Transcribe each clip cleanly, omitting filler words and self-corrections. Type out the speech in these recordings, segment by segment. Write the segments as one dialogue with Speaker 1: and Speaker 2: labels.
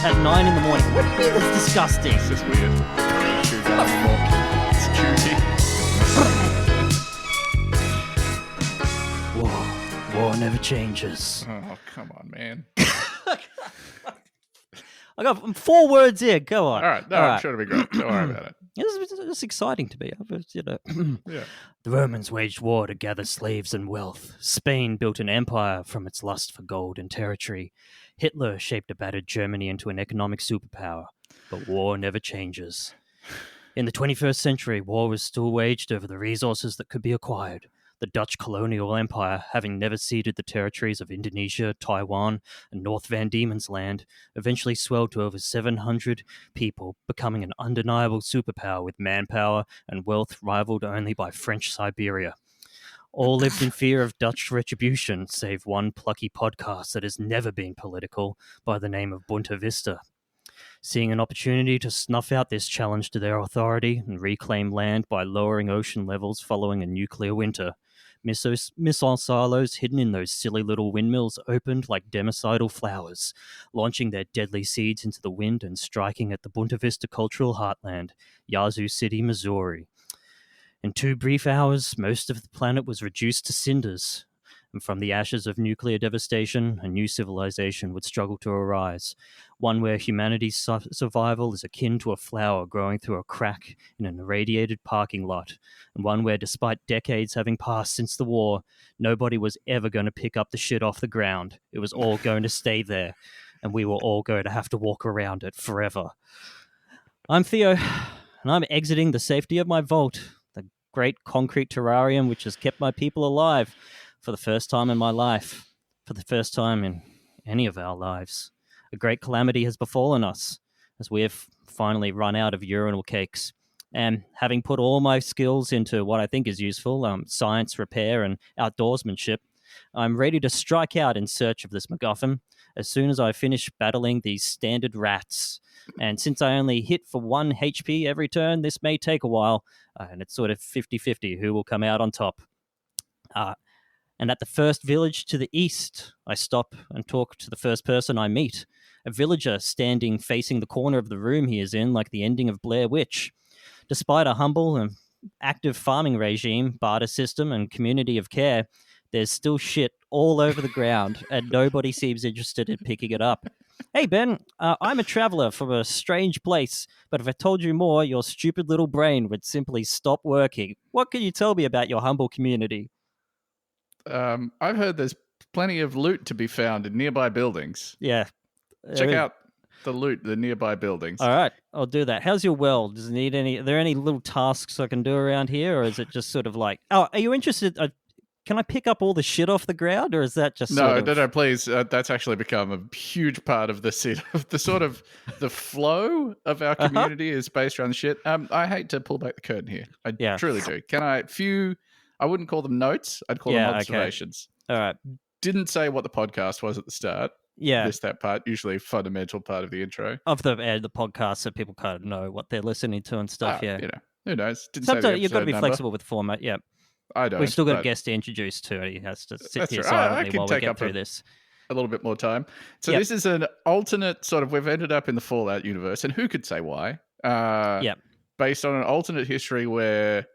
Speaker 1: at 9 in the morning. What do you mean that's disgusting?
Speaker 2: It's just weird. Chew gum anymore. It's cutie.
Speaker 1: War never changes.
Speaker 2: Oh, come on, man.
Speaker 1: I got 4 words here. Go on.
Speaker 2: All right. No, I'm sure it'll be great. Don't worry about it.
Speaker 1: It's exciting to me.
Speaker 2: Yeah.
Speaker 1: The Romans waged war to gather slaves and wealth. Spain built an empire from its lust for gold and territory. Hitler shaped a battered Germany into an economic superpower. But war never changes. In the 21st century, war was still waged over the resources that could be acquired. The Dutch colonial empire, having never ceded the territories of Indonesia, Taiwan, and North Van Diemen's Land, eventually swelled to over 700 people, becoming an undeniable superpower with manpower and wealth rivaled only by French Siberia. All lived in fear of Dutch retribution, save one plucky podcast that has never been political, by the name of Bunta Vista. Seeing an opportunity to snuff out this challenge to their authority and reclaim land by lowering ocean levels following a nuclear winter, missile silos hidden in those silly little windmills opened like democidal flowers, launching their deadly seeds into the wind and striking at the Bunta Vista cultural heartland, Yazoo City, Missouri. In 2 brief hours, most of the planet was reduced to cinders, and from the ashes of nuclear devastation, a new civilization would struggle to arise, one where humanity's survival is akin to a flower growing through a crack in an irradiated parking lot, and one where, despite decades having passed since the war, nobody was ever going to pick up the shit off the ground. It was all going to stay there, and we were all going to have to walk around it forever. I'm Theo, and I'm exiting the safety of my vault, the great concrete terrarium which has kept my people alive, for the first time in my life, for the first time in any of our lives. A great calamity has befallen us, as we have finally run out of urinal cakes. And having put all my skills into what I think is useful, science, repair, and outdoorsmanship, I'm ready to strike out in search of this MacGuffin as soon as I finish battling these standard rats. And since I only hit for 1 HP every turn, this may take a while, and it's sort of 50-50 who will come out on top. And at the first village to the east, I stop and talk to the first person I meet, a villager standing facing the corner of the room he is in like the ending of Blair Witch. Despite a humble and active farming regime, barter system, and community of care, there's still shit all over the ground, and nobody seems interested in picking it up. Hey, Ben, I'm a traveler from a strange place, but if I told you more, your stupid little brain would simply stop working. What can you tell me about your humble community?
Speaker 2: I've heard there's plenty of loot to be found in nearby buildings.
Speaker 1: Yeah.
Speaker 2: Check out the loot, the nearby buildings.
Speaker 1: All right, I'll do that. How's your well? Does it need any? Are there any little tasks I can do around here, or is it just sort of like? Oh, are you interested? Can I pick up all the shit off the ground, or is that just
Speaker 2: no, please? That's actually become a huge part of the the flow of our community is based around the shit. I hate to pull back the curtain here. I truly do. Can I? I wouldn't call them notes. I'd call them observations.
Speaker 1: Okay. All right.
Speaker 2: Didn't say what the podcast was at the start.
Speaker 1: Yeah.
Speaker 2: Missed that part, usually a fundamental part of the intro.
Speaker 1: Of the podcast, so people kind of know what they're listening to and stuff, yeah.
Speaker 2: You know, who knows?
Speaker 1: Sometimes you've got to be flexible with format, yeah.
Speaker 2: I don't.
Speaker 1: We've still got a guest to introduce too. He has to sit here silently while we get through this.
Speaker 2: A little bit more time. So this is an alternate sort of, we've ended up in the Fallout universe, and who could say why? Based on an alternate history where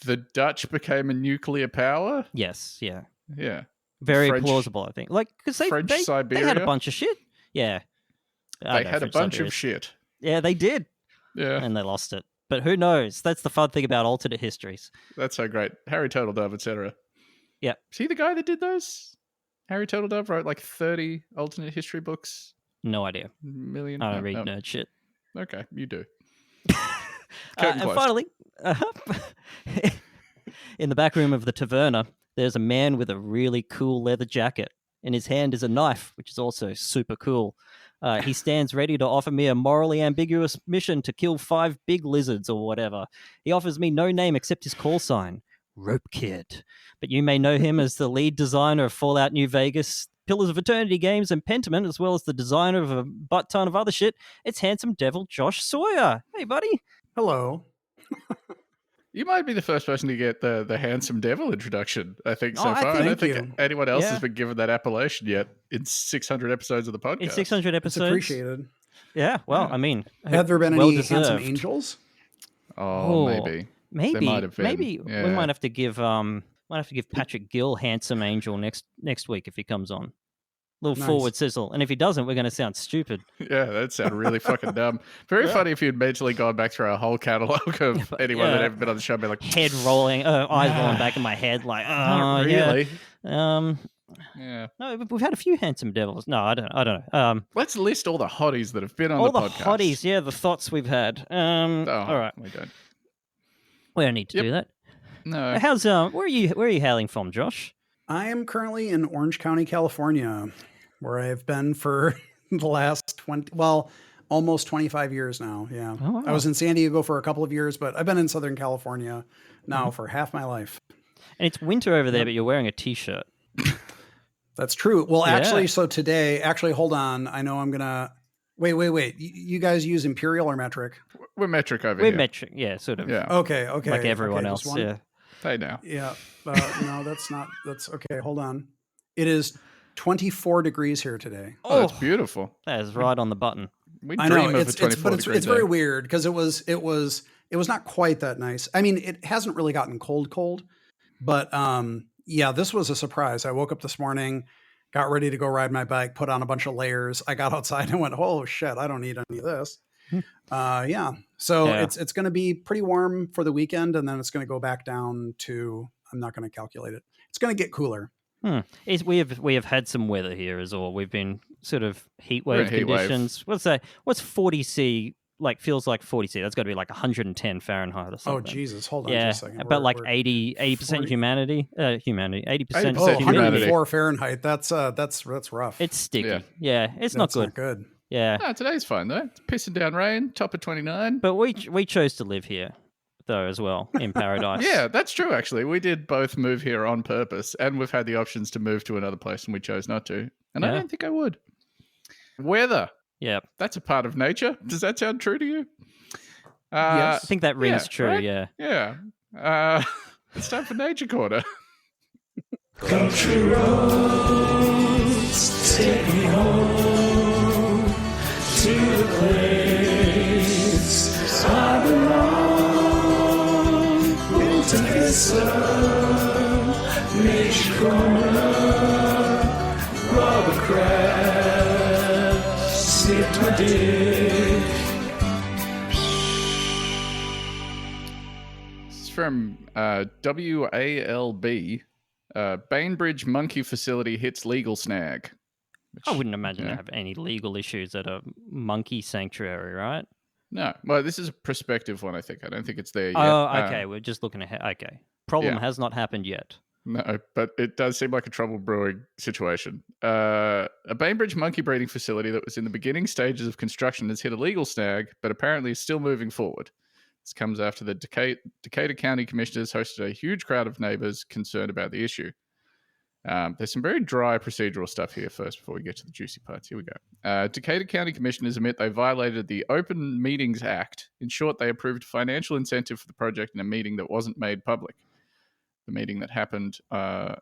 Speaker 2: the Dutch became a nuclear power?
Speaker 1: Yes, yeah.
Speaker 2: Yeah.
Speaker 1: Very plausible, I think. Like, because they had a bunch of shit. Yeah.
Speaker 2: They had a bunch of shit.
Speaker 1: Yeah, they did.
Speaker 2: Yeah.
Speaker 1: And they lost it. But who knows? That's the fun thing about alternate histories.
Speaker 2: That's so great. Harry Turtledove, etc.
Speaker 1: Yeah.
Speaker 2: Is he the guy that did those? Harry Turtledove wrote like 30 alternate history books?
Speaker 1: No idea.
Speaker 2: Million?
Speaker 1: I don't read nerd shit.
Speaker 2: Okay, you do.
Speaker 1: And finally, in the back room of the taverna, there's a man with a really cool leather jacket. In his hand is a knife, which is also super cool. He stands ready to offer me a morally ambiguous mission to kill 5 big lizards or whatever. He offers me no name except his call sign, Rope Kid. But you may know him as the lead designer of Fallout New Vegas, Pillars of Eternity games, and Pentiment, as well as the designer of a butt ton of other shit. It's handsome devil Josh Sawyer. Hey, buddy.
Speaker 3: Hello.
Speaker 2: You might be the first person to get the handsome devil introduction, I think, so far. I don't think anyone else has been given that appellation yet in 600 episodes of the podcast.
Speaker 1: In 600 episodes.
Speaker 3: It's appreciated.
Speaker 1: Yeah, well, I mean...
Speaker 3: Have there been any handsome angels?
Speaker 2: Oh, maybe.
Speaker 1: Maybe.
Speaker 2: There might have been.
Speaker 1: Maybe we might have to give Patrick Gill handsome angel next week if he comes on. Little forward sizzle. And if he doesn't, we're going to sound stupid.
Speaker 2: Yeah, that'd sound really fucking dumb. Very funny if you'd mentally gone back through our whole catalogue of anyone that ever been on the show and be like...
Speaker 1: Head rolling, eyes rolling back in my head like, oh,
Speaker 2: not really.
Speaker 1: Yeah. No, we've had a few handsome devils. No, I don't know.
Speaker 2: Let's list all the hotties that have been on the podcast.
Speaker 1: All the hotties, yeah, the thoughts we've had. All right.
Speaker 2: We don't.
Speaker 1: We don't need to do that.
Speaker 2: No.
Speaker 1: How's where are you hailing from, Josh?
Speaker 3: I am currently in Orange County, California, where I've been for the last almost 25 years now. Yeah.
Speaker 1: Oh, wow.
Speaker 3: I was in San Diego for a couple of years, but I've been in Southern California now for half my life.
Speaker 1: And it's winter over there, but you're wearing a t-shirt.
Speaker 3: That's true. Well, actually, so today, hold on. I know I'm going to... Wait. You guys use imperial or metric?
Speaker 2: We're metric over here.
Speaker 1: We're metric, yeah, sort of.
Speaker 2: Yeah.
Speaker 3: Okay.
Speaker 1: Like everyone else, yeah.
Speaker 2: Hey, now.
Speaker 3: Yeah. No, that's not... That's... Okay, hold on. It is 24 degrees here today.
Speaker 2: Oh, that's beautiful.
Speaker 1: That is right on the button.
Speaker 2: We dream of a 24 degree
Speaker 3: it's very weird because it was not quite that nice. I mean, it hasn't really gotten cold, but this was a surprise. I woke up this morning, got ready to go ride my bike, put on a bunch of layers. I got outside and went, oh shit, I don't need any of this. So it's going to be pretty warm for the weekend, and then it's going to go back down to, I'm not going to calculate it. It's going to get cooler.
Speaker 1: We have had some weather here as well. We've been sort of heat wave conditions. What's that? What's 40 C? Like feels like 40 C. That's got to be like 110 Fahrenheit or something.
Speaker 3: Oh Jesus! Hold on just a second.
Speaker 1: About like 80% humidity. 80% humidity.
Speaker 3: 104 Fahrenheit. That's rough.
Speaker 1: It's sticky. Yeah, it's not good.
Speaker 3: Not good.
Speaker 1: Yeah.
Speaker 2: No, today's fine though. It's pissing down rain. Top of 29.
Speaker 1: But we chose to live here, though, as well, in paradise.
Speaker 2: Yeah, that's true. Actually, we did both move here on purpose, and we've had the options to move to another place, and we chose not to. And I don't think I would. Weather.
Speaker 1: Yeah,
Speaker 2: that's a part of nature. Does that sound true to you?
Speaker 1: Yes, I think that rings true. Right? Yeah.
Speaker 2: Yeah. It's time for Nature Corner.
Speaker 4: Country roads take me home to the place I belong. Winter sun, Nature Corner, Robert Kraft, snipped my dick.
Speaker 2: This is from WALB. Bainbridge Monkey Facility hits legal snag.
Speaker 1: I wouldn't imagine they have any legal issues at a monkey sanctuary, right?
Speaker 2: No. Well, this is a prospective one, I think. I don't think it's there yet.
Speaker 1: Oh, okay. We're just looking ahead. Okay. Problem has not happened yet.
Speaker 2: No, but it does seem like a trouble brewing situation. A Bainbridge monkey breeding facility that was in the beginning stages of construction has hit a legal snag, but apparently is still moving forward. This comes after the Decatur County Commissioners hosted a huge crowd of neighbors concerned about the issue. There's some very dry procedural stuff here first before we get to the juicy parts. Here we go. Decatur County Commissioners admit they violated the Open Meetings Act. In short, they approved financial incentive for the project in a meeting that wasn't made public. The meeting that happened on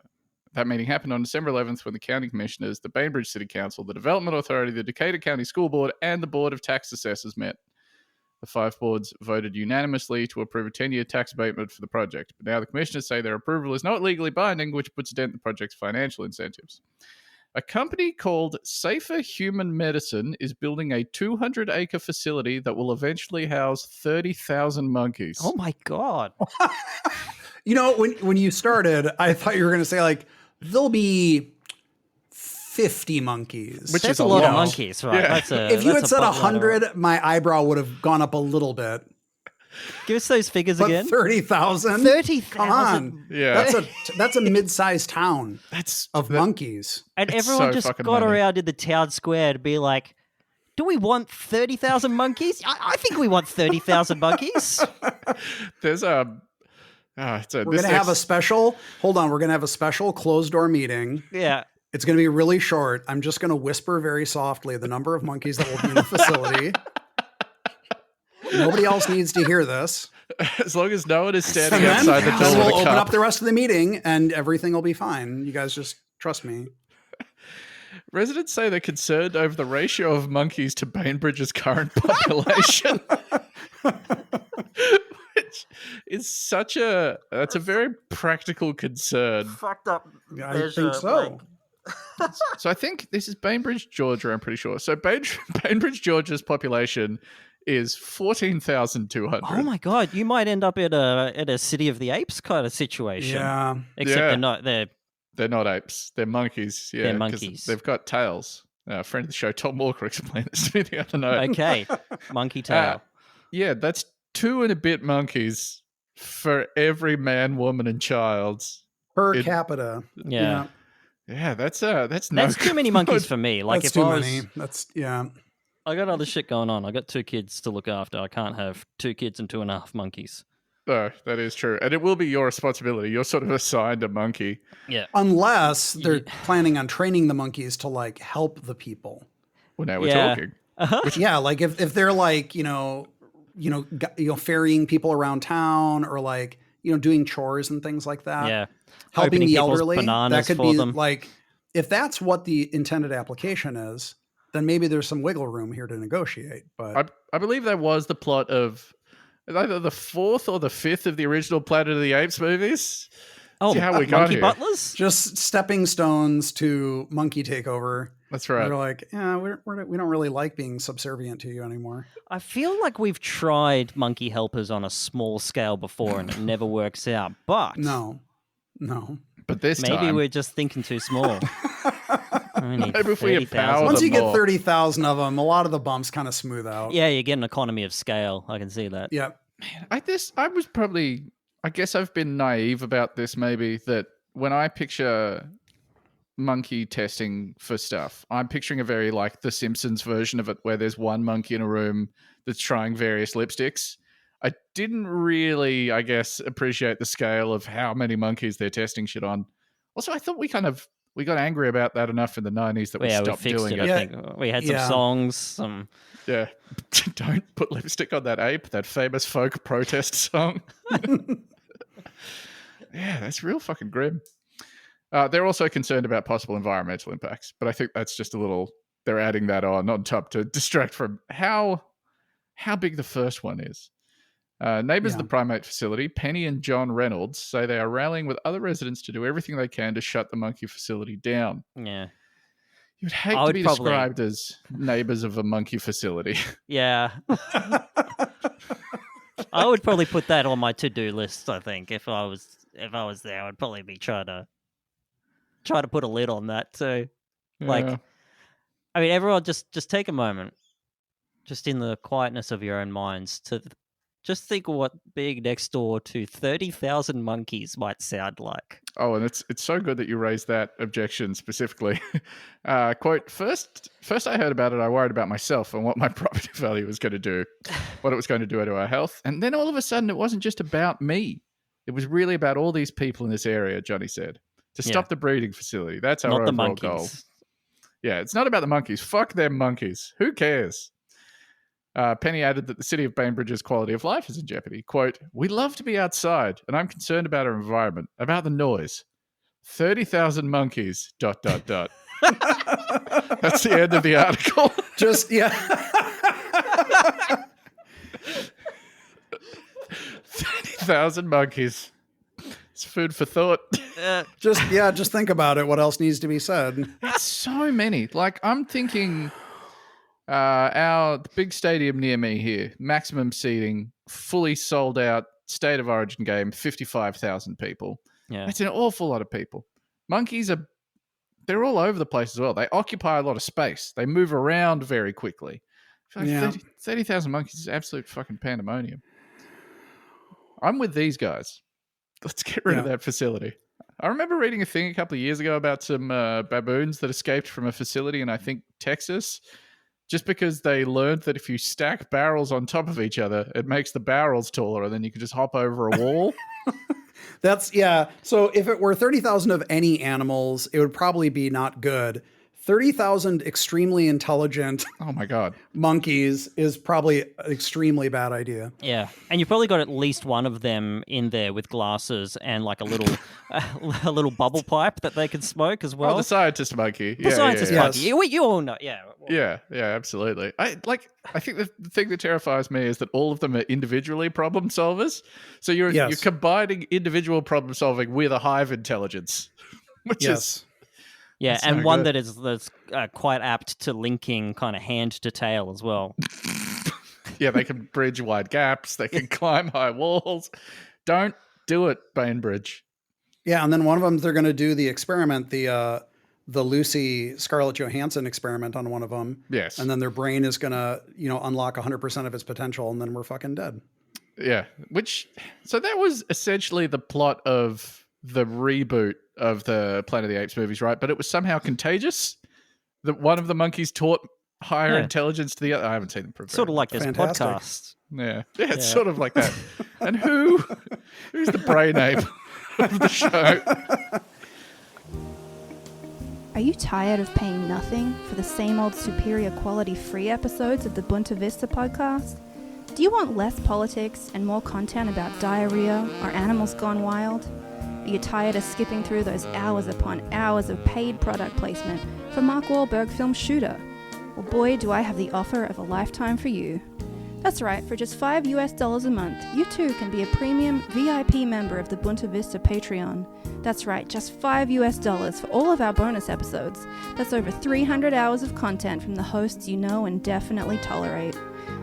Speaker 2: December 11th when the county commissioners, the Bainbridge City Council, the Development Authority, the Decatur County School Board, and the Board of Tax Assessors met. The 5 boards voted unanimously to approve a 10-year tax abatement for the project. But now the commissioners say their approval is not legally binding, which puts a dent in the project's financial incentives. A company called Safer Human Medicine is building a 200-acre facility that will eventually house 30,000 monkeys.
Speaker 1: Oh my God.
Speaker 3: You know, when you started, I thought you were going to say, like, there'll be 50 monkeys.
Speaker 1: Which is a lot of monkeys, right?
Speaker 2: Yeah.
Speaker 3: If you had said 100, my eyebrow would have gone up a little bit.
Speaker 1: Give us those figures again.
Speaker 3: 30,000?
Speaker 1: 30,000.
Speaker 3: Come on.
Speaker 2: Yeah.
Speaker 3: That's a mid-sized town of monkeys.
Speaker 1: And everyone just got around in the town square to be like, do we want 30,000 monkeys? I think we want 30,000 monkeys.
Speaker 2: There's we're
Speaker 3: going to have a special closed-door meeting.
Speaker 1: Yeah.
Speaker 3: It's going to be really short. I'm just going to whisper very softly the number of monkeys that will be in the facility. Nobody else needs to hear this.
Speaker 2: As long as no one is standing
Speaker 3: And
Speaker 2: outside the
Speaker 3: then
Speaker 2: door
Speaker 3: we'll
Speaker 2: with a
Speaker 3: open
Speaker 2: cup.
Speaker 3: up the rest of the meeting and everything will be fine. You guys just trust me.
Speaker 2: Residents say they're concerned over the ratio of monkeys to Bainbridge's current population. Which is that's a very practical concern.
Speaker 1: Fucked up.
Speaker 3: I think so.
Speaker 2: So I think this is Bainbridge, Georgia, I'm pretty sure. So Bainbridge, Georgia's population is 14,200.
Speaker 1: Oh my god, you might end up at a City of the Apes kind of situation.
Speaker 3: Yeah.
Speaker 1: Except
Speaker 2: Yeah.
Speaker 1: they're not.
Speaker 2: They're not apes. They're monkeys. Yeah,
Speaker 1: They're
Speaker 2: 'cause
Speaker 1: monkeys.
Speaker 2: They've got tails. A friend of the show, Tom Walker, explained this to me the other night.
Speaker 1: Okay, monkey tail.
Speaker 2: Yeah, that's 2 and a bit monkeys for every man, woman, and child.
Speaker 3: Per capita.
Speaker 1: Yeah.
Speaker 2: Yeah, that's no
Speaker 1: That's too many monkeys for me. Like
Speaker 3: That's
Speaker 1: if
Speaker 3: too
Speaker 1: I was,
Speaker 3: many. That's
Speaker 1: I got other shit going on. I got 2 kids to look after. I can't have 2 kids and 2.5 monkeys.
Speaker 2: No, that is true. And it will be your responsibility. You're sort of assigned a monkey.
Speaker 1: Yeah.
Speaker 3: unless they're planning on training the monkeys to like help the people.
Speaker 2: Well, now we're
Speaker 1: Yeah.
Speaker 2: talking.
Speaker 3: Yeah, like if they're like, ferrying people around town or like, doing chores and things like that.
Speaker 1: Yeah.
Speaker 3: Helping
Speaker 1: Opening
Speaker 3: the
Speaker 1: people's
Speaker 3: elderly. That
Speaker 1: bananas
Speaker 3: could
Speaker 1: for
Speaker 3: be
Speaker 1: them.
Speaker 3: like, if that's what the intended application is, then maybe there's some wiggle room here to negotiate. But
Speaker 2: I believe that was the plot of either the 4th or the 5th of the original Planet of the Apes movies.
Speaker 1: Oh,
Speaker 2: See how we got
Speaker 1: monkey
Speaker 2: here.
Speaker 1: butlers?
Speaker 3: just stepping stones to monkey takeover.
Speaker 2: That's right.
Speaker 3: They're like, yeah, we don't really like being subservient to you anymore.
Speaker 1: I feel like we've tried monkey helpers on a small scale before and it never works out. But
Speaker 3: No.
Speaker 2: But this
Speaker 1: maybe
Speaker 2: time,
Speaker 1: we're just thinking too small.
Speaker 2: maybe if we
Speaker 1: 30,000.
Speaker 2: empower
Speaker 3: Once you
Speaker 2: them
Speaker 3: get
Speaker 2: more.
Speaker 3: 30,000 of them, a lot of the bumps kind of smooth out.
Speaker 1: Yeah, you get an economy of scale. I can see that.
Speaker 3: Yeah.
Speaker 2: I guess I've been naive about this maybe, that when I picture monkey testing for stuff, I'm picturing a very like the Simpsons version of it where there's one monkey in a room that's trying various lipsticks. I didn't really, I guess, appreciate the scale of how many monkeys they're testing shit on. Also, I thought we got angry about that enough in the 90s that we
Speaker 1: Yeah, we
Speaker 2: stopped
Speaker 1: fixed
Speaker 2: doing
Speaker 1: it,
Speaker 2: it.
Speaker 1: I think. We had some
Speaker 3: Yeah.
Speaker 1: songs,
Speaker 2: Yeah. Don't put lipstick on that ape, that famous folk protest song. Yeah, that's real fucking grim. They're also concerned about possible environmental impacts, but I think that's just they're adding that on top to distract from how big the first one is. Neighbours of the primate facility, Penny and John Reynolds, say they are rallying with other residents to do everything they can to shut the monkey facility down.
Speaker 1: Yeah.
Speaker 2: You'd hate
Speaker 1: I
Speaker 2: to
Speaker 1: would
Speaker 2: be
Speaker 1: probably-
Speaker 2: described as neighbours of a monkey facility.
Speaker 1: Yeah. I would probably put that on my to-do list, I think. If I was there, I'd probably be trying to put a lid on that too. Like,
Speaker 2: Yeah.
Speaker 1: I mean, everyone just take a moment, just in the quietness of your own minds, to just think what being next door to 30,000 monkeys might sound like.
Speaker 2: Oh, and it's so good that you raised that objection specifically. Quote, first I heard about it, I worried about myself and what my property value was going to do, what it was going to do to our health. And then all of a sudden, it wasn't just about me. It was really about all these people in this area, Johnny said, to stop the breeding facility. That's our
Speaker 1: Not the
Speaker 2: overall
Speaker 1: monkeys.
Speaker 2: goal. Yeah, it's not about the monkeys. Fuck them monkeys. Who cares? Penny added that the city of Bainbridge's quality of life is in jeopardy. Quote, we love to be outside, and I'm concerned about our environment, about the noise. 30,000 monkeys, ... That's the end of the article.
Speaker 3: Just, yeah.
Speaker 2: 30,000 monkeys. It's food for thought.
Speaker 3: Just think about it. What else needs to be said?
Speaker 2: It's so many. Like, I'm thinking the big stadium near me here, maximum seating, fully sold out, state of origin game, 55,000 people.
Speaker 1: Yeah.
Speaker 2: That's an awful lot of people. Monkeys they're all over the place as well. They occupy a lot of space. They move around very quickly. I feel like 30,000 monkeys is absolute fucking pandemonium. I'm with these guys. Let's get rid of that facility. I remember reading a thing a couple of years ago about some baboons that escaped from a facility in, I think, Texas, just because they learned that if you stack barrels on top of each other, it makes the barrels taller, and then you can just hop over a wall.
Speaker 3: So if it were 30,000 of any animals, it would probably be not good. 30,000 extremely intelligent
Speaker 2: Oh my God.
Speaker 3: monkeys is probably an extremely bad idea.
Speaker 1: Yeah, and you've probably got at least one of them in there with glasses and like a little bubble pipe that they can smoke as well.
Speaker 2: Oh, the scientist monkey.
Speaker 1: The scientist monkey.
Speaker 3: Yes.
Speaker 1: You all know. Yeah.
Speaker 2: Yeah, absolutely. I think the thing that terrifies me is that all of them are individually problem solvers. So you're combining individual problem solving with a hive intelligence, which is
Speaker 1: yeah,
Speaker 2: so
Speaker 1: and one
Speaker 2: good.
Speaker 1: that's quite apt to linking kind of hand to tail as well.
Speaker 2: Yeah, they can bridge wide gaps. They can climb high walls. Don't do it, Bainbridge.
Speaker 3: Yeah, and then one of them, they're going to do the experiment, the Lucy Scarlett Johansson experiment on one of them.
Speaker 2: Yes.
Speaker 3: And then their brain is going to, unlock 100% of its potential, and then we're fucking dead.
Speaker 2: Yeah, so that was essentially the plot of the reboot of the Planet of the Apes movies, right? But it was somehow contagious. That one of the monkeys taught higher intelligence to the other. I haven't seen them for
Speaker 1: sort of like this
Speaker 3: Fantastic.
Speaker 1: podcast.
Speaker 2: Yeah, it's sort of like that. And who's the brain ape of the show?
Speaker 5: Are you tired of paying nothing for the same old superior quality free episodes of the Bunta Vista podcast? Do you want less politics and more content about diarrhea or animals gone wild? Are you tired of skipping through those hours upon hours of paid product placement for Mark Wahlberg film Shooter? Well, boy, do I have the offer of a lifetime for you. That's right, for just $5 a month, you too can be a premium VIP member of the Bunta Vista Patreon. That's right, just $5 for all of our bonus episodes. That's over 300 hours of content from the hosts you know and definitely tolerate.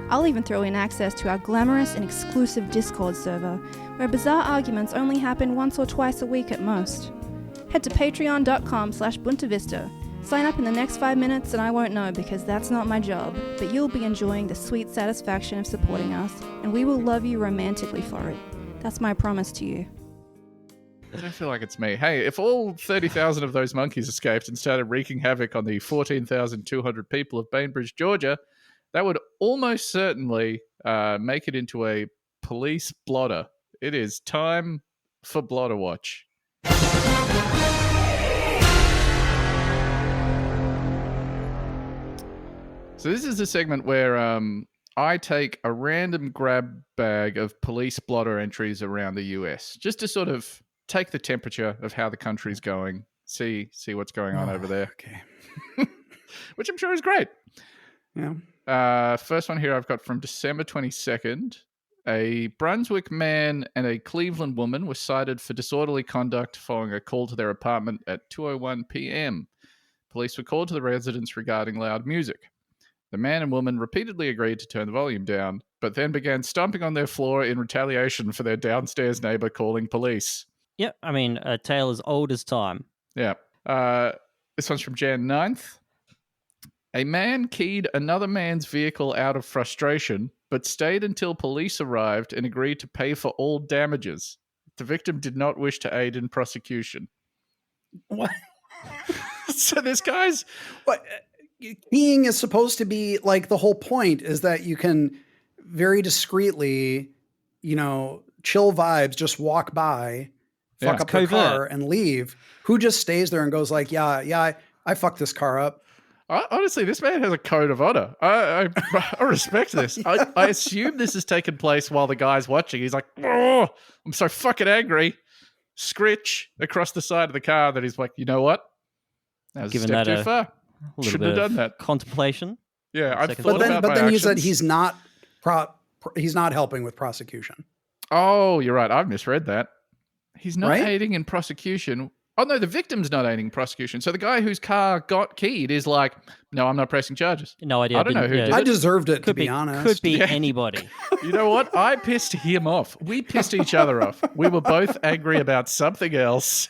Speaker 5: I'll even throw in access to our glamorous and exclusive Discord server, where bizarre arguments only happen once or twice a week at most. Head to patreon.com/buntavista. Sign up in the next 5 minutes and I won't know because that's not my job, but you'll be enjoying the sweet satisfaction of supporting us, and we will love you romantically for it. That's my promise to you.
Speaker 2: I don't feel like it's me. Hey, if all 30,000 of those monkeys escaped and started wreaking havoc on the 14,200 people of Bainbridge, Georgia, that would almost certainly make it into a police blotter. It is time for Blotter Watch. So this is a segment where I take a random grab bag of police blotter entries around the US just to sort of take the temperature of how the country's going, see what's going on over there.
Speaker 3: Okay.
Speaker 2: Which I'm sure is great.
Speaker 3: Yeah.
Speaker 2: First one here I've got from December 22nd. A Brunswick man and a Cleveland woman were cited for disorderly conduct following a call to their apartment at 2:01 p.m. Police were called to the residence regarding loud music. The man and woman repeatedly agreed to turn the volume down, but then began stomping on their floor in retaliation for their downstairs neighbor calling police.
Speaker 1: Yeah, I mean, a tale as old as time.
Speaker 2: Yeah. This one's from Jan 9th. A man keyed another man's vehicle out of frustration, but stayed until police arrived and agreed to pay for all damages. The victim did not wish to aid in prosecution.
Speaker 3: What?
Speaker 2: So this guy's...
Speaker 3: What? Keying is supposed to be like the whole point is that you can very discreetly, chill vibes, just walk by, fuck up the car and leave. Who just stays there and goes like, yeah, I fucked this car up.
Speaker 2: Honestly, this man has a code of honor. I respect this. I assume this has taken place while the guy's watching. He's like, oh, I'm so fucking angry. Scritch across the side of the car that he's like, you know what? That was a step too far. Shouldn't have done that.
Speaker 1: Contemplation.
Speaker 2: Yeah, I've thought about
Speaker 3: but
Speaker 2: my
Speaker 3: then
Speaker 2: actions.
Speaker 3: he said he's not helping with prosecution.
Speaker 2: Oh, you're right. I've misread that. He's not
Speaker 3: Right?
Speaker 2: aiding in prosecution. Oh, no, the victim's not aiding in prosecution. So the guy whose car got keyed is like, no, I'm not pressing charges.
Speaker 1: No idea.
Speaker 2: I don't know who did
Speaker 3: I
Speaker 2: it.
Speaker 3: deserved it, to be honest.
Speaker 1: Could be anybody.
Speaker 2: You know what? I pissed him off. We pissed each other off. We were both angry about something else.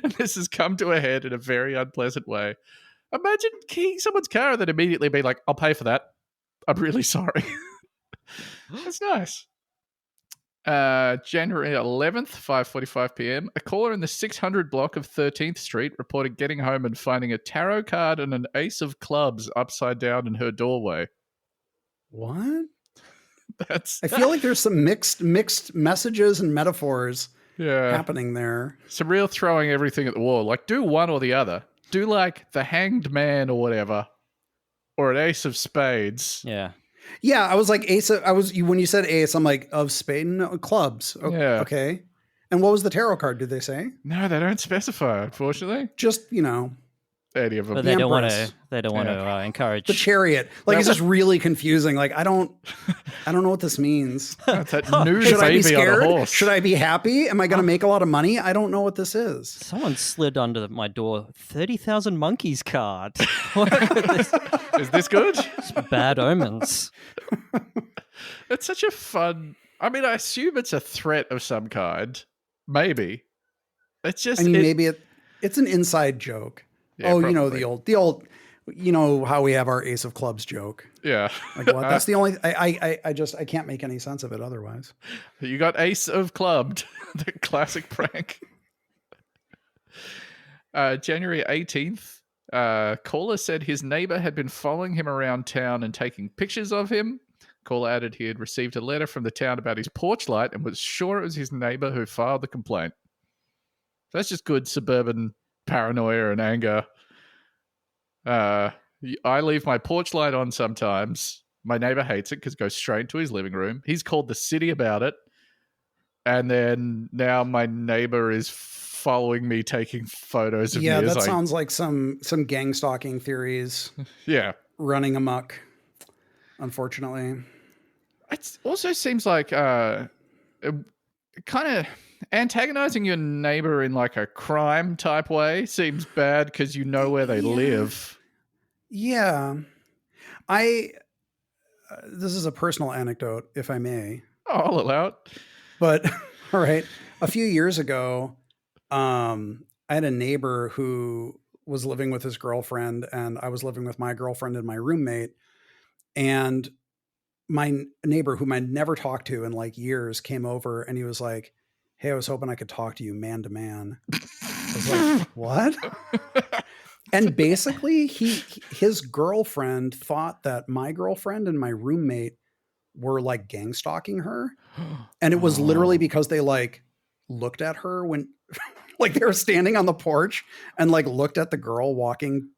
Speaker 2: And this has come to a head in a very unpleasant way. Imagine keying someone's car and then immediately be like, I'll pay for that. I'm really sorry. That's nice. January 11th, 5:45 p.m. A caller in the 600 block of 13th Street reported getting home and finding a tarot card and an ace of clubs upside down in her doorway.
Speaker 3: What? I feel like there's some mixed messages and metaphors happening there.
Speaker 2: Some real throwing everything at the wall. Like, do one or the other. do like the hanged man or whatever, or an ace of spades.
Speaker 1: Yeah.
Speaker 3: Yeah, I was like when you said ace, I'm like of spade, no, clubs.
Speaker 2: Yeah.
Speaker 3: Okay. And what was the tarot card? Did they say?
Speaker 2: No, they don't specify, unfortunately.
Speaker 3: Just, you know,
Speaker 2: Any of them.
Speaker 1: But
Speaker 3: The
Speaker 1: they don't want
Speaker 3: Empress.
Speaker 1: to. They don't want to encourage
Speaker 3: the chariot. Like, it's just really confusing. Like, I don't know what this means.
Speaker 2: That's that nude
Speaker 3: Should I be
Speaker 2: baby on a
Speaker 3: scared?
Speaker 2: horse.
Speaker 3: Should I be happy? Am I going to make a lot of money? I don't know what this is.
Speaker 1: Someone slid under my door 30,000 monkeys card.
Speaker 2: Is this good?
Speaker 1: It's bad omens.
Speaker 2: It's such a fun. I mean, I assume it's a threat of some kind. Maybe. It's just.
Speaker 3: I mean, maybe it's an inside joke.
Speaker 2: Yeah,
Speaker 3: oh,
Speaker 2: probably.
Speaker 3: you know, the old, you know how we have our ace of clubs joke.
Speaker 2: Yeah.
Speaker 3: Like, what? That's the only, I can't make any sense of it otherwise.
Speaker 2: You got ace of clubbed. The classic prank. January 18th, caller said his neighbor had been following him around town and taking pictures of him. Caller added he had received a letter from the town about his porch light and was sure it was his neighbor who filed the complaint. That's just good suburban paranoia and anger. I leave my porch light on sometimes. My neighbor hates it because it goes straight into his living room. He's called the city about it. And then now my neighbor is following me taking photos of me.
Speaker 3: Yeah, that sounds like some gang stalking theories.
Speaker 2: Yeah.
Speaker 3: Running amok, unfortunately.
Speaker 2: It also seems like kind of antagonizing your neighbor in like a crime type way seems bad because you know where they live.
Speaker 3: Yeah. This is a personal anecdote, if I may.
Speaker 2: Oh, I'll allow it.
Speaker 3: But, all right. A few years ago, I had a neighbor who was living with his girlfriend, and I was living with my girlfriend and my roommate. And my neighbor, whom I'd never talked to in like years, came over and he was like, "Hey, I was hoping I could talk to you man to man." I was like, "What?" And basically his girlfriend thought that my girlfriend and my roommate were like gang stalking her. And it was literally because they like looked at her when like they were standing on the porch and like looked at the girl walking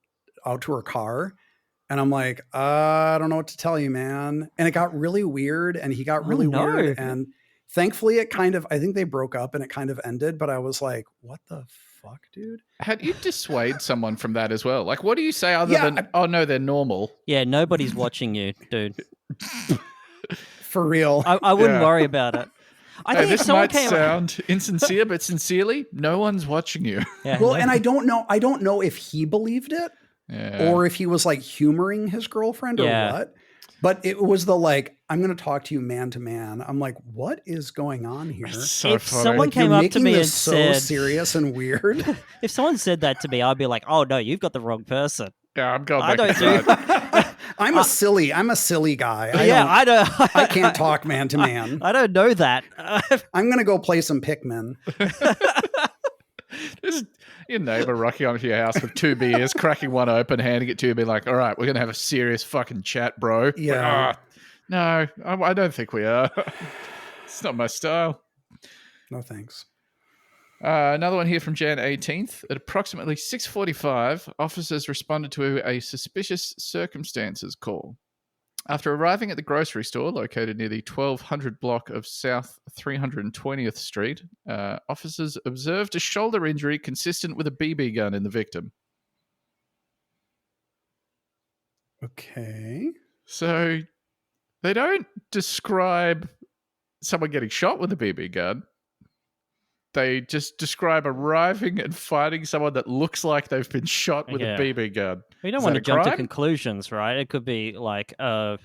Speaker 3: out to her car. And I'm like, I don't know what to tell you, man. And it got really weird and he got really weird. And thankfully it kind of, I think they broke up and it kind of ended, but I was like, what the fuck, dude?
Speaker 2: How do you dissuade someone from that as well? Like, what do you say other than, oh no, they're normal?
Speaker 1: Yeah, nobody's watching you, dude.
Speaker 3: For real.
Speaker 1: I wouldn't worry about it. I think
Speaker 2: this
Speaker 1: if someone
Speaker 2: might
Speaker 1: came
Speaker 2: sound insincere, but sincerely, no one's watching you.
Speaker 1: Yeah,
Speaker 3: well, and I don't know if he believed it or if he was like humoring his girlfriend or what. But it was the like, I'm going to talk to you man to man. I'm like, what is going on here?
Speaker 2: So
Speaker 1: if
Speaker 2: funny.
Speaker 1: someone
Speaker 3: Like,
Speaker 1: came
Speaker 3: you're
Speaker 1: up to
Speaker 3: making
Speaker 1: me and
Speaker 3: this so
Speaker 1: said,
Speaker 3: serious and weird.
Speaker 1: if someone said that to me, I'd be like, oh no, you've got the wrong person.
Speaker 2: Yeah, I'm going
Speaker 1: I
Speaker 2: back
Speaker 1: don't
Speaker 2: to
Speaker 3: I'm a silly guy.
Speaker 1: I
Speaker 3: can't talk man to man.
Speaker 1: I don't know that.
Speaker 3: I'm going to go play some Pikmin.
Speaker 2: Just your neighbor rocking onto your house with 2 beers, cracking one open, handing it to you, being like, all right, we're going to have a serious fucking chat, bro.
Speaker 3: Yeah.
Speaker 2: No, I don't think we are. It's not my style.
Speaker 3: No, thanks.
Speaker 2: Another one here from Jan 18th. At approximately 6:45, officers responded to a suspicious circumstances call. After arriving at the grocery store located near the 1200 block of South 320th Street, officers observed a shoulder injury consistent with a BB gun in the victim.
Speaker 3: Okay.
Speaker 2: So they don't describe someone getting shot with a BB gun. They just describe arriving and finding someone that looks like they've been shot with a BB gun.
Speaker 1: You don't want to jump to conclusions, right? It could be like a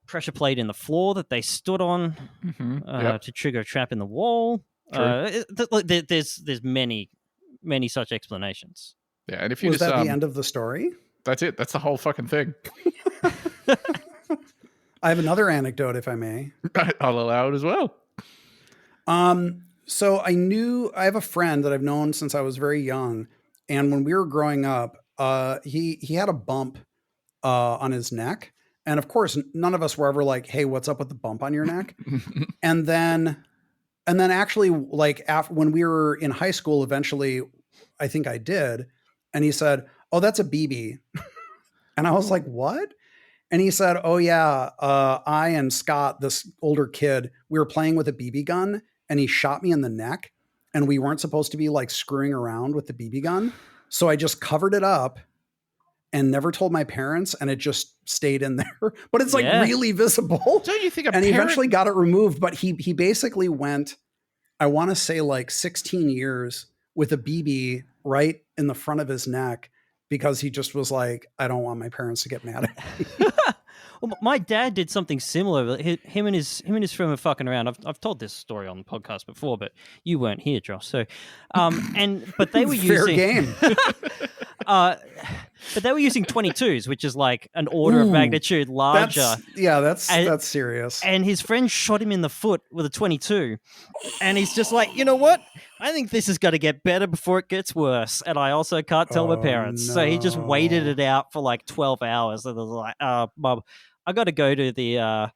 Speaker 1: pressure plate in the floor that they stood on to trigger a trap in the wall. There's many such explanations.
Speaker 2: Yeah, and if you
Speaker 3: was that the end of the story?
Speaker 2: That's it. That's the whole fucking thing.
Speaker 3: I have another anecdote, if I may.
Speaker 2: I'll allow it as well.
Speaker 3: So I have a friend that I've known since I was very young. And when we were growing up, he had a bump on his neck. And of course, none of us were ever like, hey, what's up with the bump on your neck? and then actually, like, when we were in high school, eventually, I think I did. And he said, "Oh, that's a BB." And I was like, "What?" And he said, "Oh yeah, I and Scott, this older kid, we were playing with a BB gun and he shot me in the neck and we weren't supposed to be like screwing around with the BB gun. So I just covered it up and never told my parents and it just stayed in there." But it's like really visible.
Speaker 2: Don't you think
Speaker 3: he eventually got it removed, but he basically went, I want to say like 16 years with a BB right in the front of his neck because he just was like, I don't want my parents to get mad at me.
Speaker 1: Well, my dad did something similar. Him and his friend were fucking around. I've told this story on the podcast before, but you weren't here, Josh. So, but they were
Speaker 3: Fair
Speaker 1: using
Speaker 3: game.
Speaker 1: But they were using 22s, which is like an order of magnitude larger.
Speaker 3: That's serious.
Speaker 1: And his friend shot him in the foot with a 22, and he's just like, you know what? I think this is going to get better before it gets worse. And I also can't tell my parents.
Speaker 3: No.
Speaker 1: So he just waited it out for like 12 hours. And I was like, Mum, I got to go to the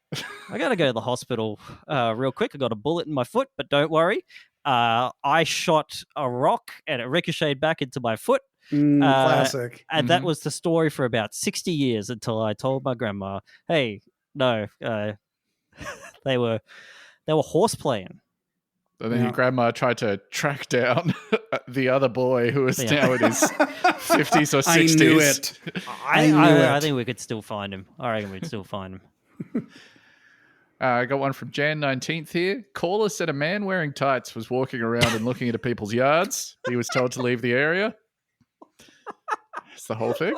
Speaker 1: hospital real quick. I got a bullet in my foot, but don't worry. I shot a rock and it ricocheted back into my foot.
Speaker 3: Classic.
Speaker 1: And that was the story for about 60 years until I told my grandma, hey, no, they were horse playing.
Speaker 2: And then your grandma tried to track down the other boy who was now in his 50s or 60s.
Speaker 3: I knew it.
Speaker 1: I think we could still find him. I reckon we'd still find him.
Speaker 2: I got one from Jan 19th here. Caller said a man wearing tights was walking around and looking into people's yards. He was told to leave the area. That's the whole thing.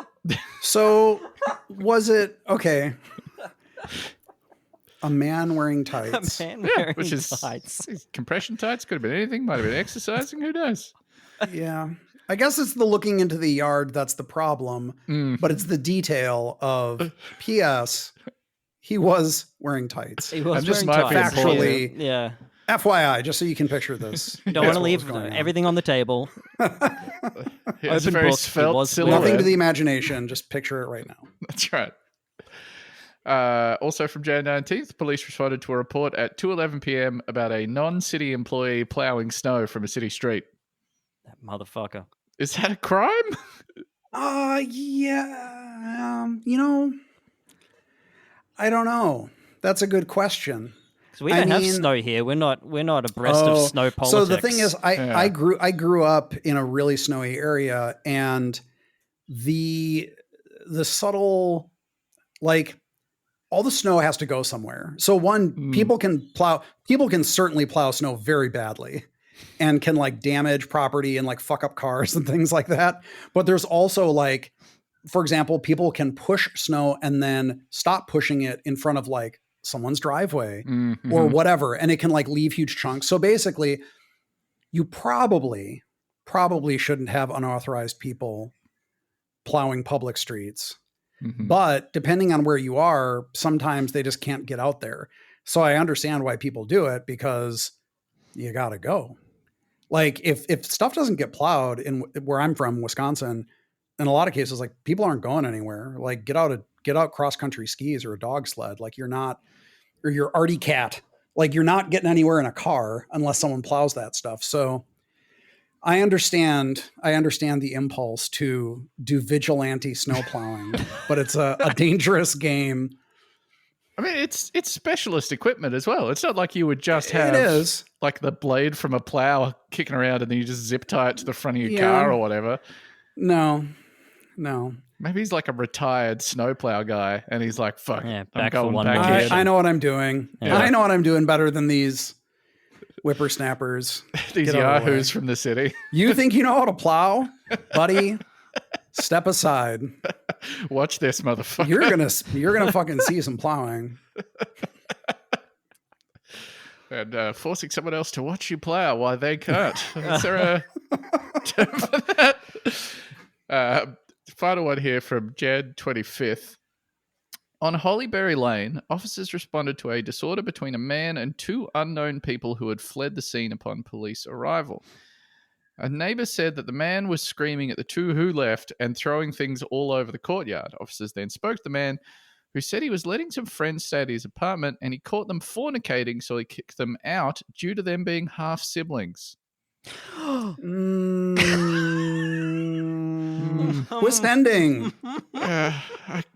Speaker 3: So was it okay? A man wearing tights.
Speaker 2: Which is
Speaker 1: tights.
Speaker 2: Compression tights. Could have been anything. Might have been exercising. Who knows?
Speaker 3: Yeah. I guess it's the looking into the yard that's the problem, but it's the detail of P.S. He was wearing tights.
Speaker 1: He was
Speaker 2: just
Speaker 1: wearing tights.
Speaker 3: Factually.
Speaker 1: Yeah.
Speaker 3: FYI, just so you can picture this.
Speaker 1: Don't want to leave everything on the table.
Speaker 2: It's a very svelte silhouette.
Speaker 3: Nothing to the imagination. Just picture it right now.
Speaker 2: That's right. Also from Jan 19th, police responded to a report at 2:11 p.m. about a non-city employee plowing snow from a city street.
Speaker 1: That motherfucker.
Speaker 2: Is that a crime?
Speaker 3: Yeah. I don't know. That's a good question.
Speaker 1: So we don't have snow here. We're not abreast of snow politics.
Speaker 3: So the thing is, I grew up in a really snowy area, and the subtle, like, all the snow has to go somewhere. So people can certainly plow snow very badly and can like damage property and like fuck up cars and things like that. But there's also like, for example, people can push snow and then stop pushing it in front of like someone's driveway or whatever. And it can like leave huge chunks. So basically you probably shouldn't have unauthorized people plowing public streets. But depending on where you are, sometimes they just can't get out there. So I understand why people do it, because you got to go. Like if stuff doesn't get plowed in where I'm from, Wisconsin, in a lot of cases, like people aren't going anywhere. Like get out cross country skis or a dog sled. Like you're not, or your Artie Cat, like you're not getting anywhere in a car unless someone plows that stuff. So I understand the impulse to do vigilante snow plowing, but it's a dangerous game.
Speaker 2: I mean, it's specialist equipment as well. It's not like you would just have like the blade from a plow kicking around and then you just zip tie it to the front of your car or whatever.
Speaker 3: No.
Speaker 2: Maybe he's like a retired snowplow guy and he's like, fuck, I'm going
Speaker 1: for
Speaker 2: back in.
Speaker 3: I know what I'm doing.
Speaker 1: Yeah.
Speaker 3: I know what I'm doing better than these whippersnappers.
Speaker 2: These yahoos from the city.
Speaker 3: You think you know how to plow? Buddy, step aside.
Speaker 2: Watch this, motherfucker.
Speaker 3: You're gonna fucking see some plowing.
Speaker 2: And forcing someone else to watch you plow while they can't. Is there a term for that? Final one here from Jan 25th. On Hollyberry Lane, officers responded to a disorder between a man and two unknown people who had fled the scene upon police arrival. A neighbor said that the man was screaming at the two who left and throwing things all over the courtyard. Officers then spoke to the man, who said he was letting some friends stay at his apartment and he caught them fornicating, so he kicked them out due to them being half siblings.
Speaker 3: Twist ending.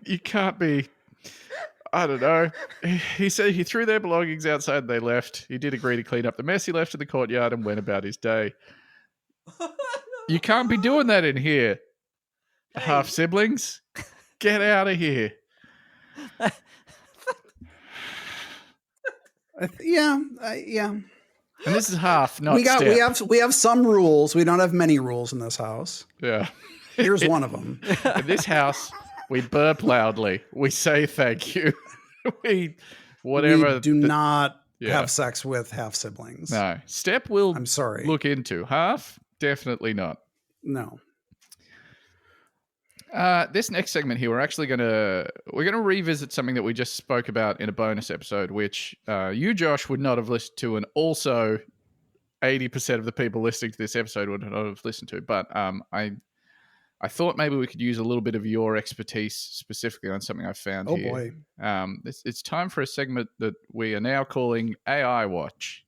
Speaker 2: You can't be. I don't know. He said he threw their belongings outside and they left. He did agree to clean up the mess he left in the courtyard and went about his day. You can't be doing that in here. Half siblings, get out of here.
Speaker 3: Yeah.
Speaker 2: And this is half, not
Speaker 3: we have some rules. We don't have many rules in this house.
Speaker 2: Yeah.
Speaker 3: Here's one of them.
Speaker 2: In this house, we burp loudly. We say thank you. We
Speaker 3: do not have sex with half siblings.
Speaker 2: No. Step will
Speaker 3: I'm sorry.
Speaker 2: look into. Half, definitely not.
Speaker 3: No.
Speaker 2: This next segment here, we're gonna revisit something that we just spoke about in a bonus episode, which you, Josh, would not have listened to, and also 80% of the people listening to this episode would not have listened to. But I thought maybe we could use a little bit of your expertise specifically on something I found here.
Speaker 3: Oh boy!
Speaker 2: It's time for a segment that we are now calling AI Watch.